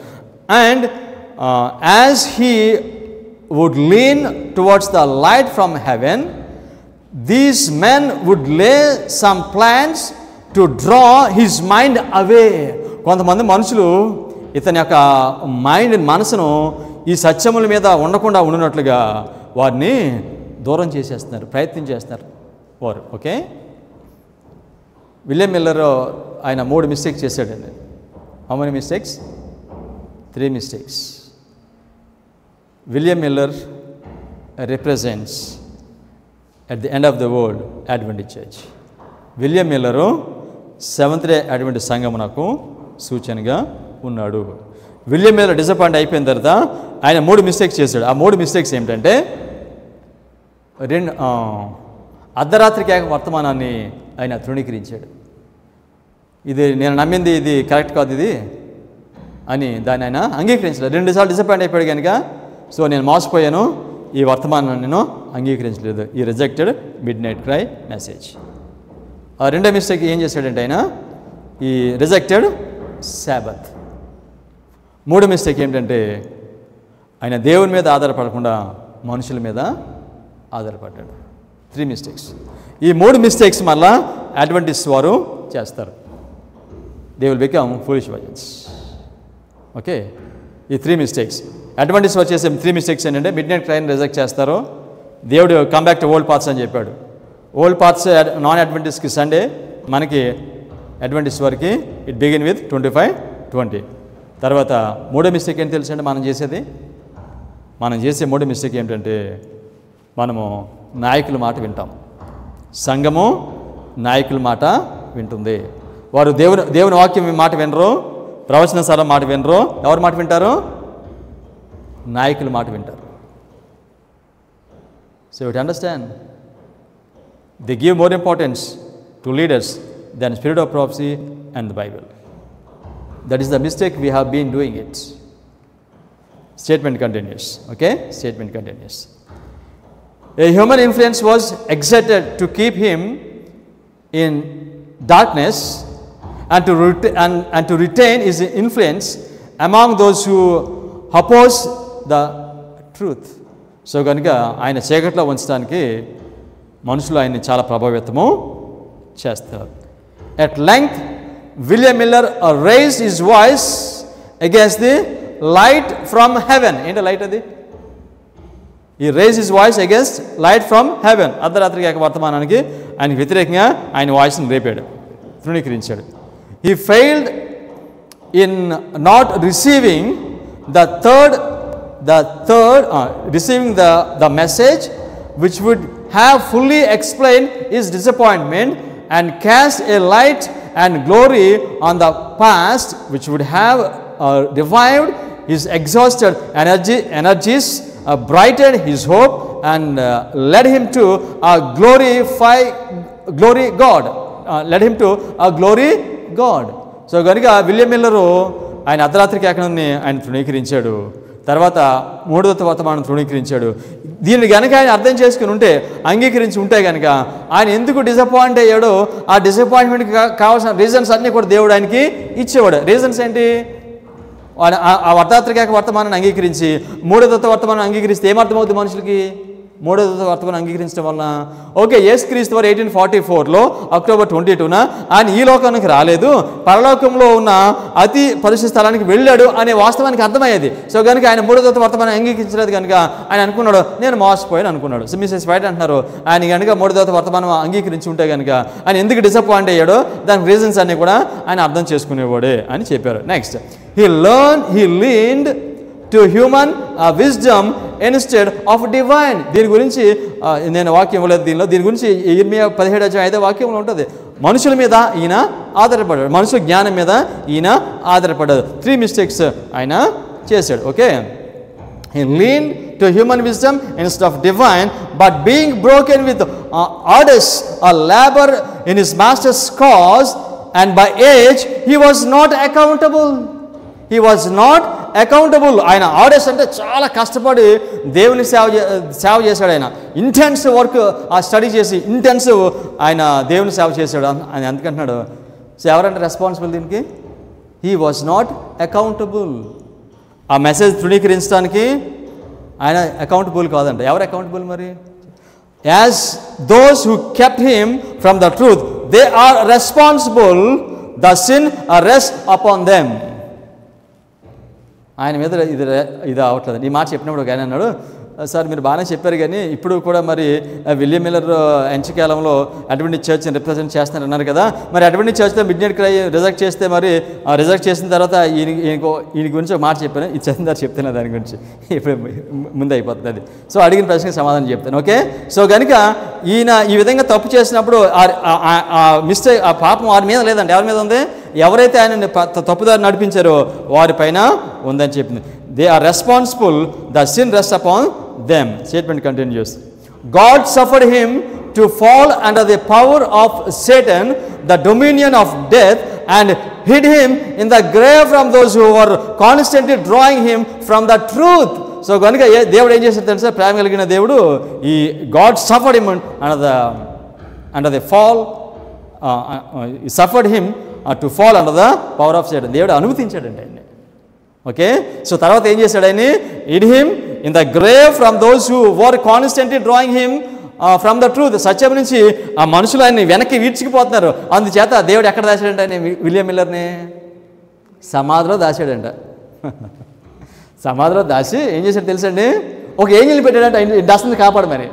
And as he would lean towards the light from heaven, these men would lay some plans to draw his mind away. కొంతమంది మనుషులు ఇతని యొక్క మనసును ఈ సత్యముల మీద ఉండకుండా ఉండినట్లుగా వారిని దూరం చేసేస్తున్నారు, ప్రయత్నం చేస్తున్నారు వారు. ఓకే, విలియం మిల్లర్ ఆయన 3 మిస్టేక్స్ చేశాడండి. How many mistakes? 3 mistakes. William Miller represents at the end of the world Adventist church. William Miller Seventh Day Adventist సంఘమునకు సూచనగా ఉన్నాడు. విలియం మిల్లర్ డిసప్పాయింట్ అయిపోయిన తర్వాత ఆయన 3 మిస్టేక్స్ చేశాడు. ఆ 3 మిస్టేక్స్ ఏమిటంటే, అర్ధరాత్రి కేక వర్తమానాన్ని ఆయన తృణీకరించాడు. ఇది నేను నమ్మింది, ఇది కరెక్ట్ కాదు ఇది అని దాన్ని ఆయన అంగీకరించలేదు. 2 సార్లు డిసప్పాయింట్ అయిపోయాడు కనుక, సో నేను మోసపోయాను, ఈ వర్తమానాన్ని నేను అంగీకరించలేదు. ఈ rejected mid night cry message. ఆ 2వ మిస్టేక్ ఏం చేశాడంటే ఆయన ఈ రిజెక్టెడ్ సాబత్. 3వ మిస్టేక్ ఏమిటంటే ఆయన దేవుని మీద ఆధారపడకుండా మనుషుల మీద ఆధారపడ్డాడు. 3 మిస్టేక్స్. ఈ 3 మిస్టేక్స్ మళ్ళా అడ్వెంటిస్ట్ వారు చేస్తారు. They will become foolish virgins. Okay, ఈ 3 మిస్టేక్స్ అడ్వెంటిస్ట్ వారు చేసే 3 మిస్టేక్స్ ఏంటంటే, మిడ్ నైట్ క్రైని రిజెక్ట్ చేస్తారు. దేవుడు come back to old paths అని చెప్పాడు. ఓల్డ్ పాత్స్ నాన్ అడ్వెంటిస్ట్కి సండే, మనకి అడ్వెంటిస్ట్ వారికి ఇట్ బిగిన్ విత్ 25-20. తర్వాత 3వ మిస్టేక్ ఏంటి తెలుసండి? మనం చేసే 3వ మిస్టేక్ ఏమిటంటే, మనము నాయకుల మాట వింటాం. సంఘము నాయకుల మాట వింటుంది. వారు దేవుని వాక్యం మాట వినరు, ప్రవచన సరం మాట వినరు. ఎవరి మాట వింటారు? నాయకుల మాట వింటారు. So you understand, they give more importance to leaders than spirit of prophecy and the Bible. That is the mistake we have been doing it. Statement continues. Okay, statement continues. A human influence was exerted to keep him in darkness and to retain his influence among those who oppose the truth. So ganuka ayana చీకట్లో ఉంచడానికి మనుషులు ఆయన్ని చాలా ప్రభావితము చేస్తారు. At length, William Miller raised his voice against the light from heaven. ఏంటి light అది? He raised his voice against light from heaven. అర్ధరాత్రి కేక వర్తమానానికి ఆయనకు వ్యతిరేకంగా ఆయన వాయిస్ని రేపాడు, తృణీకరించాడు. He failed in not receiving receiving the message which would have fully explained his disappointment and cast a light and glory on the past, which would have revived his exhausted energies, brightened his hope, and led him to glory God. So ganuka William Miller ఆయన అర్ధరాత్రి కేకని ఆయన తృణీకరించాడు. తర్వాత మూడవ వర్తమానం తృణీకరించాడు. దీన్ని కనుక ఆయన అర్థం చేసుకుని ఉంటే, అంగీకరించి ఉంటే కనుక ఆయన ఎందుకు డిసప్పాయింట్ అయ్యాడో ఆ డిసప్పాయింట్మెంట్కి కావాల్సిన రీజన్స్ అన్నీ కూడా దేవుడు ఆయనకి ఇచ్చేవాడు. రీజన్స్ ఏంటి? ఆ వర్తాత్రిక వర్తమానాన్ని అంగీకరించి మూడవ వర్తమానం అంగీకరిస్తే ఏమర్థమవుతుంది మనుషులకి? మూడవ వర్తమానం అంగీకరించడం వలన ఓకే, యేసుక్రీస్తు వారు 1844లో అక్టోబర్ 22న ఆయన ఈ లోకానికి రాలేదు, పరలోకంలో ఉన్న అతి పరిశుద్ధ స్థలానికి వెళ్ళాడు అనే వాస్తవానికి అర్థమయ్యేది. సో కనుక ఆయన మూడవ వర్తమానం అంగీకరించలేదు కనుక ఆయన అనుకున్నాడు నేను మోసపోయాను అనుకున్నాడు. సో మిసెస్ వైట్ అంటున్నారు ఆయన కనుక మూడవ వర్తమానం అంగీకరించి ఉంటే కనుక ఆయన ఎందుకు డిసప్పాయింట్ అయ్యాడో దానికి రీజన్స్ అన్నీ కూడా ఆయన అర్థం చేసుకునేవాడే అని చెప్పారు. Next, he leaned to human wisdom instead of divine. దీని గురించి నేను వాక్యం ఇవ్వలేదు దీని గురించి ఇర్మియా 17:5 వాక్యంలో ఉంటుంది. మనుషుల మీద ఈయన ఆధారపడ్డాడు, మనుషుల జ్ఞానం మీద ఈయన ఆధారపడ్డాడు. 3 మిస్టేక్స్ ఆయన చేశాడు. Okay, he leaned to human wisdom instead of divine, but being broken with ardors or labor in his master's cause, and by age he was not accountable. ఆయన ఆర్డర్స్ అంటే చాలా కష్టపడి దేవుని సేవ చేశాడు. ఆయన ఇంటెన్సివ్ వర్క్ స్టడీ చేసి intensive ఆయన దేవుని సేవ చేశాడు అని ఎందుకంటున్నాడు. సో ఎవరంటే రెస్పాన్సిబుల్ దీనికి? He was not accountable. ఆ మెసేజ్ తృణీకరించడానికి ఆయన అకౌంటబుల్ కాదంట. ఎవరు అకౌంటబుల్ మరి? As those who kept him from the truth they are responsible, the sin rest upon them. ఆయన మీద ఇది అవట్లేదు. ఈ మాట చెప్పినప్పుడు ఒక ఆయన అన్నాడు, సార్ మీరు బాగానే చెప్పారు కానీ ఇప్పుడు కూడా మరి విలియం మిల్లర్ ఎంచకాలంలో అడ్వెంటిస్ట్ చర్చ్ని రిప్రజెంట్ చేస్తున్నారన్నారు కదా, మరి అడ్వెంటిస్ట్ చర్చ్లో మిడ్నైట్ క్రై రిజెక్ట్ చేస్తే మరి రిజెక్ట్ చేసిన తర్వాత ఈయన గురించి ఒక మాట చెప్పాను, ఇది చదివిన చెప్తున్నా దాని గురించి, ఇప్పుడు ముందు అయిపోతుంది అది. సో అడిగిన ప్రశ్నకి సమాధానం చెప్తాను. ఓకే, సో కనుక ఈయన ఈ విధంగా తప్పు చేసినప్పుడు మిస్టేక్ ఆ పాపం వారి మీద లేదండి. ఎవరి మీద ఉంది? ఎవరైతే ఆయన తప్పుదారి నడిపించారో వారిపైన ఉందని చెప్పింది. They are responsible, the sin rests upon them. Statement continues. God suffered him to fall under the power of Satan, the dominion of death, and hid him in the grave from those who were constantly drawing him from the truth. So కనుక దేవుడు ఏం చేశాడు తెలుసా? ప్రేమ కలిగిన దేవుడు ఈ God suffered him under the fall, he suffered him to fall under the power of Satan. దేవుడు అనుమతించాడండి ఆయన్ని. ఓకే, సో తర్వాత ఏం చేశాడు? ఆయన hid him in the grave from those who were constantly drawing him from the truth. సత్యం నుంచి ఆ మనుషులు ఆయన్ని వెనక్కి వీడ్చుకుపోతున్నారు. అందుచేత దేవుడు ఎక్కడ దాచాడంట ఆయన విలియం మిల్లర్ని? సమాధిలో దాచాడంట. సమాధిలో దాచి ఏం చేశాడు తెలుసండి? ఒక ఏంజల్ని పెట్టాడంట డస్ట్ని కాపాడమని.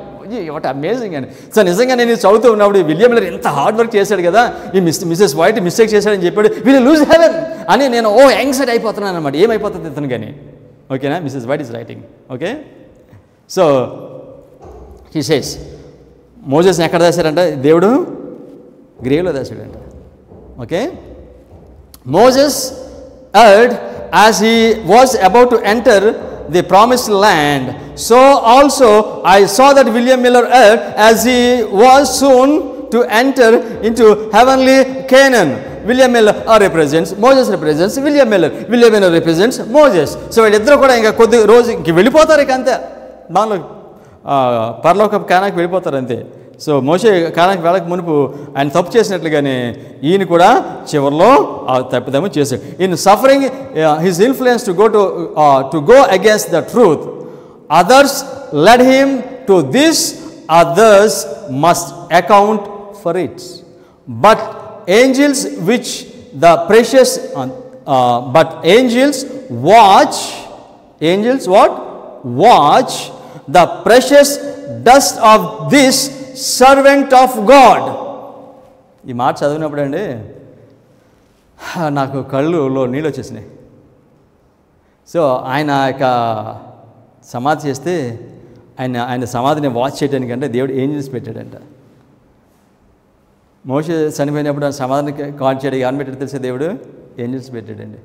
వాట్ అమేజింగ్ అండి. సో నిజంగా నేను చదువుతూ ఉన్నప్పుడు విలియం మిల్లర్ ఎంత హార్డ్ వర్క్ చేశాడు కదా, ఈ మిస్సెస్ వైట్ మిస్టేక్ చేశాడని చెప్పాడు, విల్ లూజ్ హెవెన్ అని నేను యాంగ్జైటీ అయిపోతున్నాను అనమాట. ఏమైపోతుంది ఇతను కానీ? ఓకేనా, Mrs White is writing. Okay, so he says మోజెస్ని ఎక్కడ దాచారంట? దేవుడు గ్రేవ్లో దాచాడంట. Okay, Moses erred as he was about to enter the promised land, so also I saw that William Miller erred as he was soon to enter into heavenly Canaan. William Miller represents Moses, represents William Miller. William Miller represents Moses. So వీళ్ళిద్దరూ కూడా ఇంకా కొద్ది రోజు ఇంక వెళ్ళిపోతారు, ఇక అంతే దానిలో పరలోక కానాకి వెళ్ళిపోతారు అంతే. సో మోషే కానాకి వెళ్ళక మునుపు ఆయన తప్పు చేసినట్లుగానే ఈయన కూడా చివరిలో తప్పిదము చేశాడు. In suffering his influence to go against the truth, others led him to this, others must account for it. But angels which the precious but angels watch, angels watch the precious dust of this servant of God. ఈ మాట చదివినప్పుడు అండి నాకు కళ్ళులో నీళ్ళు వచ్చేసినాయి. So ఆయన యొక్క సమాధి చేస్తే ఆయన సమాధిని వాచ్ చేయడానికంటే దేవుడు ఏంజిల్స్ పెట్టాడంట. మోషే చనిపోయినప్పుడు ఆయన సమాధిని కాల్ చేయడానికి ఎవరిని పెట్టాడు తెలిసే? దేవుడు ఏంజిల్స్ పెట్టాడండి.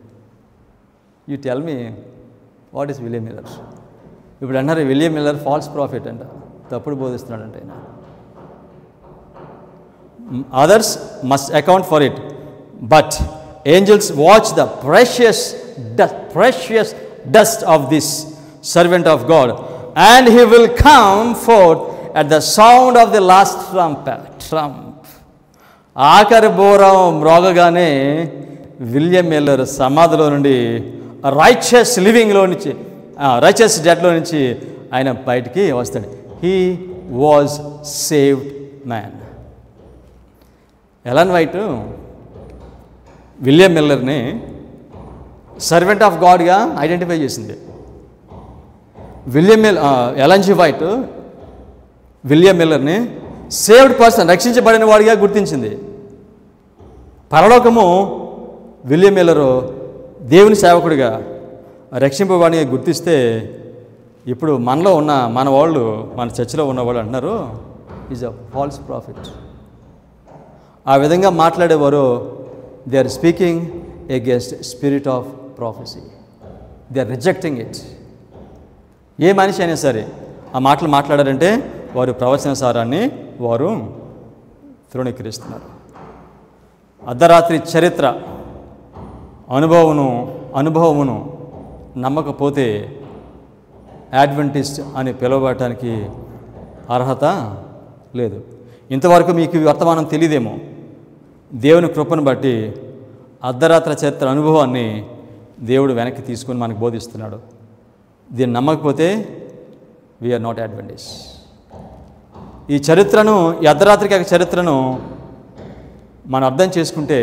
You tell me what is William Miller? ఇప్పుడు అన్నారు విలియం మిల్లర్ ఫాల్స్ ప్రాఫిట్ అంట, తప్పుడు బోధిస్తున్నాడంట ఆయన. Others must account for it, but angels watch the precious dust of this servant of God, and he will come forth at the sound of the last trump. ఆఖరి బోరం మ్రోగగానే William Miller సమాధిలో నుండి righteous లివింగ్లో నుంచి righteous డెడ్లో నుంచి ఆయన బయటికి వస్తాడు. He was saved man. Ellen White William మిల్లర్ని servant of గాడ్గా ఐడెంటిఫై చేసింది. ఎలన్ జీ వైట్ విలియం మిల్లర్ని సేవ్డ్ పర్సన్, రక్షించబడిన వాడిగా గుర్తించింది. పరలోకము విలియం మిల్లరు దేవుని సేవకుడిగా రక్షింపబడిగా గుర్తిస్తే, ఇప్పుడు మనలో ఉన్న మన వాళ్ళు, మన చర్చిలో ఉన్నవాళ్ళు అంటున్నారు ఈజ్ అ ఫాల్స్ ప్రాఫిట్. ఆ విధంగా మాట్లాడేవారు they are speaking against spirit of prophecy. They are rejecting it. ఏ మనిషి అయినా సరే ఆ మాటలు మాట్లాడారంటే వారు ప్రవచన సారాన్ని వారు తృణీకరిస్తున్నారు. అర్ధరాత్రి చరిత్ర అనుభవమును నమ్మకపోతే అడ్వెంటిస్ట్ అని పిలువబడటానికి అర్హత లేదు. ఇంతవరకు మీకు ఈ వర్తమానం తెలియదేమో. దేవుని కృపను బట్టి అర్ధరాత్రి చరిత్ర అనుభవాన్ని దేవుడు వెనక్కి తీసుకొని మనకు బోధిస్తున్నాడు. దీన్ని నమ్మకపోతే వీఆర్ నాట్ అడ్వెంటిస్ట్. ఈ చరిత్రను, ఈ అర్ధరాత్రికి చరిత్రను మనం అర్థం చేసుకుంటే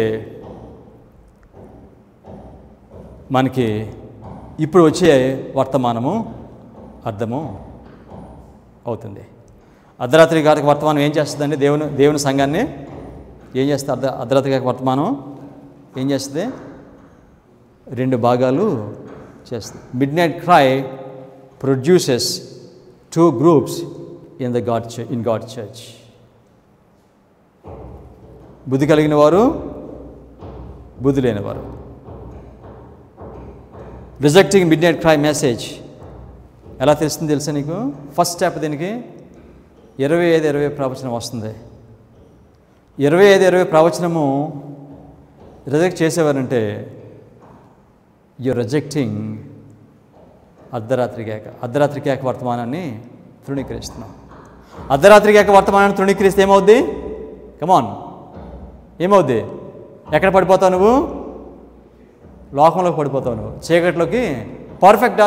మనకి ఇప్పుడు వచ్చే వర్తమానము అర్థము అవుతుంది. అర్ధరాత్రి గారికి వర్తమానం ఏం చేస్తుందండి? దేవుని సంఘాన్ని ఏం చేస్తుంది? అర్ధరాత్రి గారికి వర్తమానం ఏం చేస్తుంది? 2 భాగాలు చేస్తుంది. Mid night cry produces 2 groups in God church. బుద్ధి కలిగిన వారు, బుద్ధి లేనివారు. Rejecting mid night cry message ఎలా తెలుస్తుంది తెలుసా నీకు? ఫస్ట్ స్టెప్ దీనికి 25-20 ప్రవచనం వస్తుంది. 25-20 ప్రవచనము రిజెక్ట్ చేసేవారంటే యు రిజెక్టింగ్ అర్ధరాత్రి కేక వర్తమానాన్ని తృణీకరిస్తున్నాం. అర్ధరాత్రి కేక వర్తమానాన్ని తృణీకరిస్తే ఏమవుద్ది? కమాన్, ఏమవుద్ది? ఎక్కడ పడిపోతావు నువ్వు? లోకంలోకి పడిపోతావు నువ్వు, చీకట్లోకి. Perfect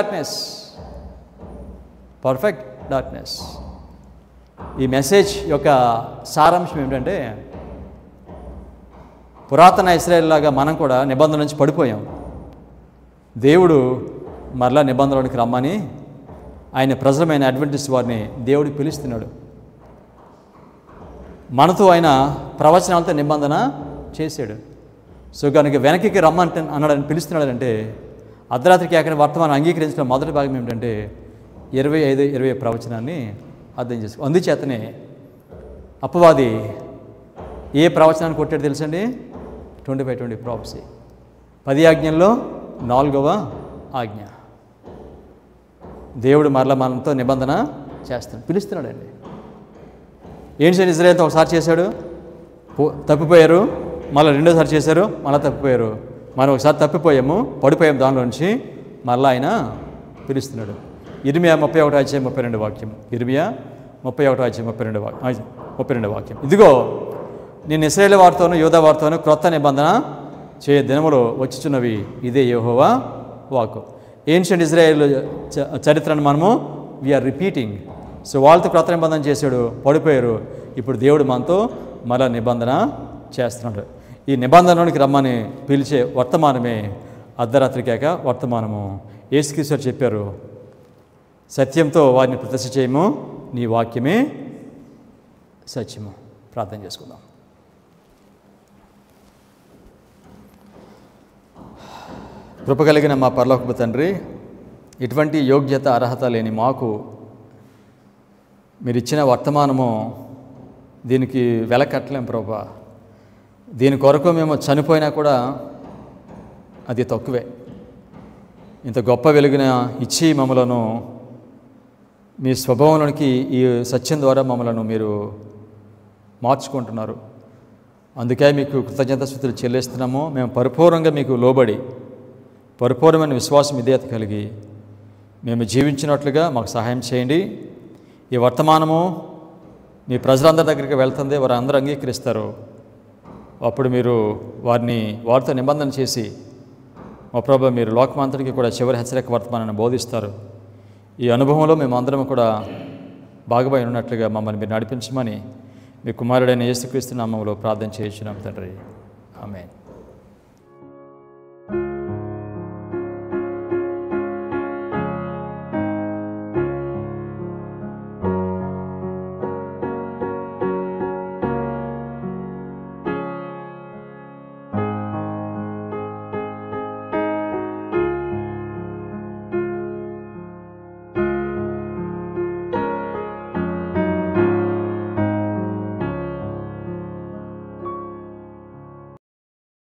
darkness. ఈ మెసేజ్ యొక్క సారాంశం ఏమిటంటే, పురాతన ఇశ్రాయేల్ లాగా మనం కూడా నిబంధన నుంచి పడిపోయాం. దేవుడు మరలా నిబంధనలోనికి రమ్మని ఆయన ప్రజలమైన అడ్వెంటిస్ట్ వారిని దేవుడు పిలుస్తున్నాడు. మనతో ఆయన ప్రవచనాలతో నిబంధన చేశాడు. సో కనుక వెనక్కి రమ్మంటే అన్నాడని పిలుస్తున్నాడంటే అర్ధరాత్రి కేకని వర్తమానం అంగీకరించిన మొదటి భాగం ఏమిటంటే 25-20 ప్రవచనాన్ని అర్థం చేసుకో. అందుచేతనే అపవాది ఏ ప్రవచనాన్ని కొట్టాడు తెలుసండి? 25-20 ప్రాఫెసీ. 10 ఆజ్ఞల్లో 4వ ఆజ్ఞ. దేవుడు మరలా మనతో నిబంధన చేస్తాడు, పిలుస్తున్నాడండి. ఏన్షియన్ ఇజ్రాయెల్తో ఒకసారి చేశాడు, తప్పిపోయారు. మళ్ళీ రెండోసారి చేశారు, మళ్ళీ తప్పిపోయారు. మనం ఒకసారి తప్పిపోయాము, పడిపోయాము, దానిలో నుంచి మళ్ళీ ఆయన పిలుస్తున్నాడు. ఇర్మియా 31:32 వాక్యం. ఇర్మియా 31:32 వాక్యం. ఇదిగో నేను ఇశ్రాయేలు వారితోనూ యూదా వారితోనూ క్రొత్త నిబంధన చేయ దినములు వచ్చుచున్నవి, ఇదే యెహోవా వాక్కు. ఏన్షియంట్ ఇజ్రాయేల్ చరిత్రను మనము వీఆర్ రిపీటింగ్. సో వాళ్ళతో క్రొత్త నిబంధన చేశాడు, పడిపోయారు. ఇప్పుడు దేవుడు మనతో మరలా నిబంధన చేస్తున్నాడు. ఈ నిబంధనలోనికి రమ్మని పిలిచే వర్తమానమే అర్ధరాత్రి కేక వర్తమానము. యేసుక్రీస్తు చెప్పారు, సత్యంతో వారిని ప్రతిష్ఠ చేయము, నీ వాక్యమే సత్యము. ప్రార్థన చేసుకుందాం. కృప కలిగిన మా పరలోకపు తండ్రి, ఇటువంటి యోగ్యత అర్హత లేని మాకు మీరు ఇచ్చిన వర్తమానము దీనికి వెల కట్టలేం ప్రభా. దీని కొరకు మేము చనిపోయినా కూడా అది తక్కువే. ఇంత గొప్ప వెలుగున ఇచ్చి మమ్మలను మీ స్వభావంలోనికి ఈ సత్యం ద్వారా మమ్మలను మీరు మార్చుకుంటున్నారు. అందుకే మీకు కృతజ్ఞతాస్తుతులు చెల్లిస్తున్నాము. మేము పరిపూర్ణంగా మీకు లోబడి పరిపూర్ణమైన విశ్వాసం విధేయత కలిగి మేము జీవించినట్లుగా మాకు సహాయం చేయండి. ఈ వర్తమానము మీ ప్రజలందరి దగ్గరికి వెళ్తుంది, వారు అందరూ అంగీకరిస్తారు. అప్పుడు మీరు వారితో నిబంధన చేసి, మా ప్రభు మీరు లోకమంతటికి కూడా చివరి హెచ్చరిక వర్తమానాన్ని బోధిస్తారు. ఈ అనుభవంలో మేము అందరం కూడా భాగమై ఉన్నట్లుగా మమ్మల్ని మీరు నడిపించమని మీ కుమారుడైన యేసుక్రీస్తు నామములో ప్రార్థన చేయించున్నాం తండ్రి. ఆమేన్.